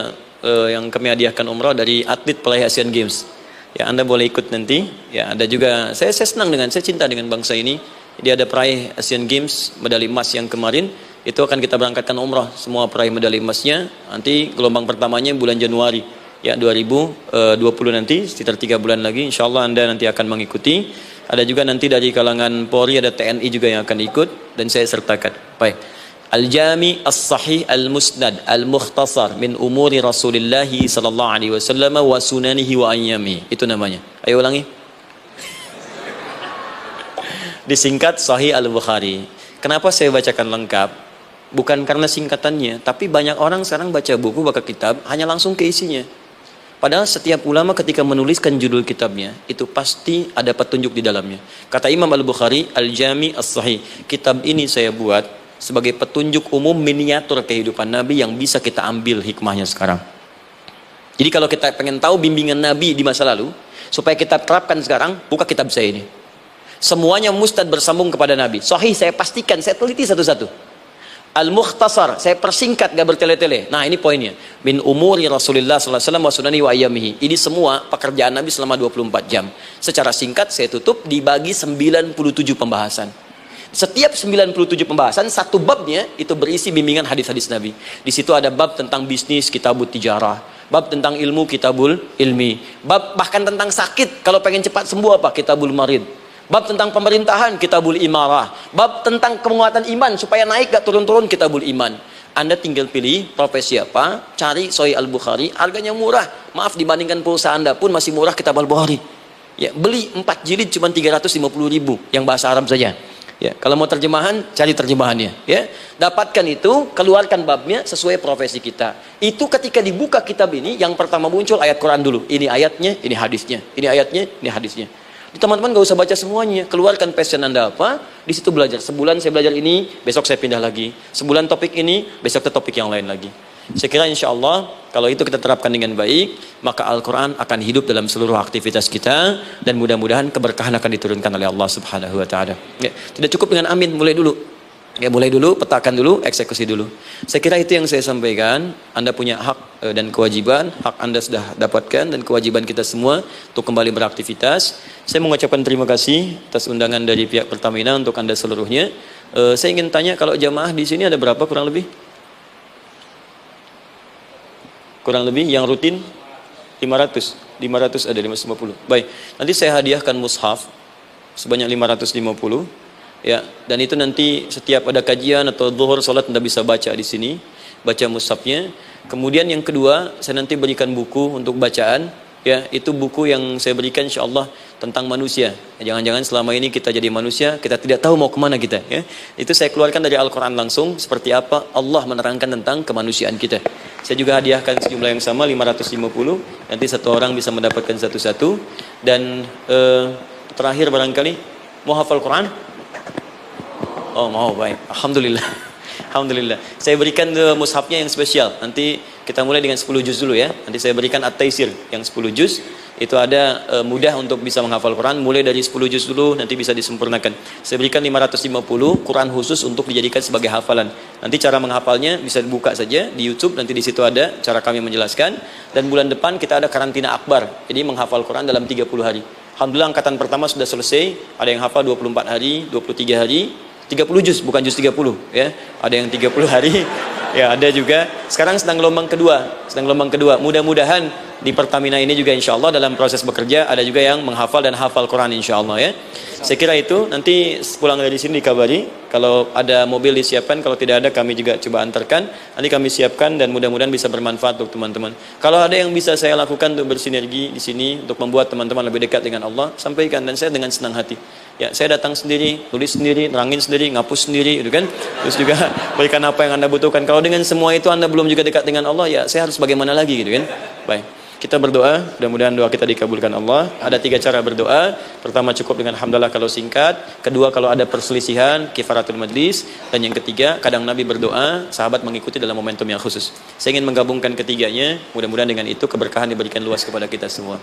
yang kami hadiahkan umrah dari atlet peraih Asian Games. Ya, Anda boleh ikut nanti. Ya, ada juga. Saya senang saya cinta dengan bangsa ini. Dia ada peraih Asian Games medali emas yang kemarin. Itu akan kita berangkatkan umrah semua peraih medali emasnya. Nanti gelombang pertamanya bulan Januari. Ya, 2020 nanti, sekitar 3 bulan lagi, insya Allah Anda nanti akan mengikuti. Ada juga nanti dari kalangan Polri, ada TNI juga yang akan ikut, dan saya sertakan. Baik. Al-Jami As-Sahih Al-Musnad Al-Mukhtasar min umuri Rasulillahi sallallahu alaihi wasallam wa sunanihi wa ayyami. Itu namanya. Ayo ulangi. Disingkat Sahih Al-Bukhari. Kenapa saya bacakan lengkap? Bukan karena singkatannya, tapi banyak orang sekarang baca buku, baca kitab, hanya langsung ke isinya. Padahal setiap ulama ketika menuliskan judul kitabnya, itu pasti ada petunjuk di dalamnya. Kata Imam Al-Bukhari, Al-Jami As-Sahih. Kitab ini saya buat sebagai petunjuk umum miniatur kehidupan Nabi yang bisa kita ambil hikmahnya sekarang. Jadi kalau kita pengen tahu bimbingan Nabi di masa lalu, supaya kita terapkan sekarang, buka kitab saya ini. Semuanya mustad bersambung kepada Nabi. Sahih saya pastikan, saya teliti satu-satu. Al-Mukhtasar, saya persingkat, gak bertele-tele. Nah, ini poinnya. Min umuri Rasulullah SAW wa sunani wa ayyamihi. Ini semua pekerjaan Nabi selama 24 jam. Secara singkat, saya tutup, dibagi 97 pembahasan. Setiap 97 pembahasan, satu babnya itu berisi bimbingan hadis-hadis Nabi. Di situ ada bab tentang bisnis, kitabut tijarah. Bab tentang ilmu, kitabul ilmi. Bab bahkan tentang sakit, kalau pengen cepat sembuh apa? Kitabul marid. Bab tentang pemerintahan, kitabul imarah. Bab tentang penguatan iman supaya naik gak turun-turun, kitabul iman. Anda tinggal pilih profesi apa, cari Sahih Al-Bukhari, harganya murah. Maaf, dibandingkan pulsa Anda pun masih murah kitab Al-Bukhari. Ya, beli 4 jilid cuma 350.000 yang bahasa Arab saja. Ya, kalau mau terjemahan, cari terjemahannya. Ya, dapatkan itu, keluarkan babnya sesuai profesi kita. Itu ketika dibuka kitab ini, yang pertama muncul ayat Quran dulu. Ini ayatnya, ini hadisnya. Ini ayatnya, ini hadisnya. Teman-teman gak usah baca semuanya, keluarkan passion Anda apa, di situ belajar. Sebulan saya belajar ini, besok saya pindah lagi. Sebulan topik ini, besok ke topik yang lain lagi. Saya kira insya Allah, kalau itu kita terapkan dengan baik, maka Al-Quran akan hidup dalam seluruh aktivitas kita, dan mudah-mudahan keberkahan akan diturunkan oleh Allah Subhanahu Wa Taala. Ya, tidak cukup dengan amin, mulai dulu. Ya, mulai dulu, petakan dulu, eksekusi dulu. Saya kira itu yang saya sampaikan. Anda punya hak dan kewajiban. Hak Anda sudah dapatkan dan kewajiban kita semua untuk kembali beraktivitas. Saya mengucapkan terima kasih atas undangan dari pihak Pertamina untuk Anda seluruhnya. Saya ingin tanya, kalau jamaah di sini ada berapa kurang lebih? Kurang lebih yang rutin 500 ada 550. Baik, nanti saya hadiahkan mushaf sebanyak 550. Ya, dan itu nanti setiap ada kajian atau zuhur salat Anda bisa baca di sini, baca mushafnya. Kemudian yang kedua, saya nanti berikan buku untuk bacaan. Ya, itu buku yang saya berikan insyaallah tentang manusia. Jangan-jangan selama ini kita jadi manusia, kita tidak tahu mau kemana kita. Ya, itu saya keluarkan dari Al-Quran langsung, seperti apa Allah menerangkan tentang kemanusiaan kita. Saya juga hadiahkan sejumlah yang sama, 550. Nanti satu orang bisa mendapatkan satu-satu. Dan terakhir barangkali, mau hafal Quran? Oh mau, baik. Alhamdulillah. Alhamdulillah. Saya berikan mushafnya yang spesial. Nanti kita mulai dengan 10 juz dulu ya. Nanti saya berikan At-Taisir yang 10 juz. Itu ada mudah untuk bisa menghafal Quran. Mulai dari 10 juz dulu, nanti bisa disempurnakan. Saya berikan 550 Quran khusus untuk dijadikan sebagai hafalan. Nanti cara menghafalnya bisa dibuka saja di YouTube. Nanti di situ ada cara kami menjelaskan. Dan bulan depan kita ada karantina akbar. Jadi menghafal Quran dalam 30 hari. Alhamdulillah angkatan pertama sudah selesai. Ada yang hafal 24 hari, 23 hari. 30 juz, bukan juz 30 ya. Ada yang 30 hari. Ya, ada juga. Sekarang sedang gelombang kedua. Mudah-mudahan di Pertamina ini juga insya Allah dalam proses bekerja ada juga yang menghafal dan hafal Quran insya Allah ya. Saya kira itu, nanti pulang dari sini dikabari. Kalau ada mobil disiapkan, kalau tidak ada kami juga coba antarkan. Nanti kami siapkan dan mudah-mudahan bisa bermanfaat untuk teman-teman. Kalau ada yang bisa saya lakukan untuk bersinergi di sini untuk membuat teman-teman lebih dekat dengan Allah, sampaikan, dan saya dengan senang hati. Ya, saya datang sendiri, tulis sendiri, nerangin sendiri, ngapus sendiri, gitu kan. Terus juga berikan apa yang Anda butuhkan. Kalau dengan semua itu Anda belum juga dekat dengan Allah, ya saya harus bagaimana lagi, gitu kan. Baik. Kita berdoa, mudah-mudahan doa kita dikabulkan Allah. Ada 3 cara berdoa. Pertama, cukup dengan hamdalah kalau singkat. Kedua, kalau ada perselisihan, kifaratul majlis. Dan yang ketiga, kadang Nabi berdoa, sahabat mengikuti dalam momentum yang khusus. Saya ingin menggabungkan ketiganya. Mudah-mudahan dengan itu keberkahan diberikan luas kepada kita semua.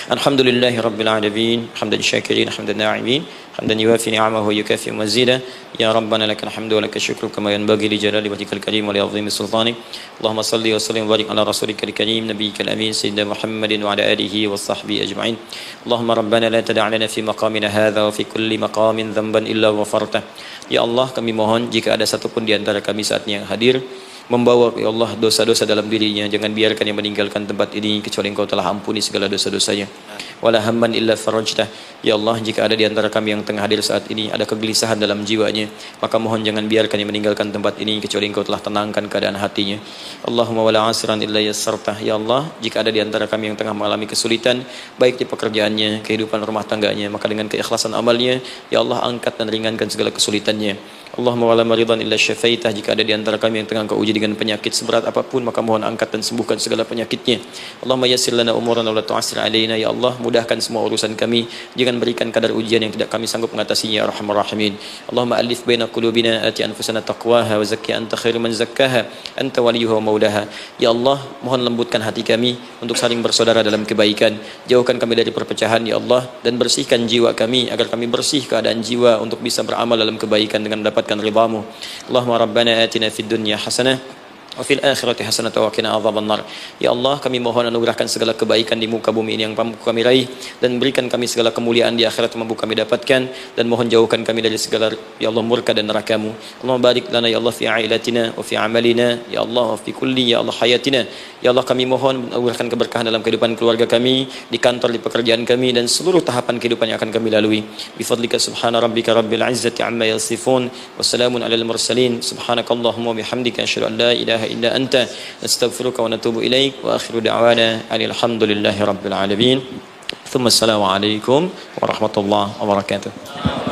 Alhamdulillahi Rabbil Alamin, hamdan syakirin, hamdan na'imin, hamdan yuwafi ni'amahu yukafi mazida. Ya Rabbana lakal hamdu wa lakal syukru kama yanbaghi li jalali wajhikal karim wa li 'azimi sultanik. Allahumma salli wa sallim wa barik ala rasulikal karim nabiyyikal amin sayyidina Muhammadin wa ala alihi wa sahbihi ajma'in. Allahumma Rabbana la tada' lana fi maqamina hadha wa fi kulli maqamin dhanban illa ghafartah. Ya Allah, kami mohon jika ada satupun di antara kami saat ini yang hadir membawa ya Allah dosa-dosa dalam dirinya, jangan biarkan yang meninggalkan tempat ini kecuali Engkau telah ampuni segala dosa-dosanya. Wala hamman illa farajtah. Ya Allah, jika ada di antara kami yang tengah hadir saat ini ada kegelisahan dalam jiwanya, maka mohon jangan biarkan yang meninggalkan tempat ini kecuali Engkau telah tenangkan keadaan hatinya. Allahumma wala asran illa yassartah. Ya Allah, jika ada di antara kami yang tengah mengalami kesulitan baik di pekerjaannya, kehidupan rumah tangganya, maka dengan keikhlasan amalnya ya Allah angkat dan ringankan segala kesulitannya. Allahumma wala maridan illa syafaitah. Jika ada di antara kami yang tengah Engkau uji dengan penyakit seberat apapun, maka mohon angkat dan sembuhkan segala penyakitnya. Allahumma yassir lana umurana wa la tu'assir alaina. Ya Allah, mudahkan semua urusan kami, jangan berikan kadar ujian yang tidak kami sanggup mengatasinya ya arhamar rahimin. Allahumma alif baina qulubina, ati anfusana taqwaha wa zakki anta khairu man zakkaha anta waliyuha wa maulaha. Ya Allah, mohon lembutkan hati kami untuk saling bersaudara dalam kebaikan, jauhkan kami dari perpecahan ya Allah, dan bersihkan jiwa kami agar kami bersih keadaan jiwa untuk bisa beramal dalam kebaikan dengan mendapatkan ridhamu. Allahumma rabbana atina fid dunya hasanah wa fil akhirati hasanatan wa qina adzabannar. Ya Allah, kami mohon anugerahkan segala kebaikan di muka bumi ini yang mampu kami raih, dan berikan kami segala kemuliaan di akhirat yang mampu kami dapatkan, dan mohon jauhkan kami dari segala ya Allah murka dan neraka-Mu. Allahumma barik lana ya Allah fi ailatina wa fi amalina ya Allah wa fi kulli ya Allah hayatina. Ya Allah, kami mohon anugerahkan keberkahan dalam kehidupan keluarga kami, di kantor, di pekerjaan kami, dan seluruh tahapan kehidupan yang akan kami lalui. Bi fadlika subhana rabbika rabbil izzati amma yasifun wa salamun alal mursalin. Subhanakallahumma wa bihamdika asyhadu an la ilaha illa anta nastaghfiruka wa natubu ilaik wa akhiru da'wana alhamdulillahi rabbil alamin. Thumma assalamu alaikum warahmatullahi wabarakatuh.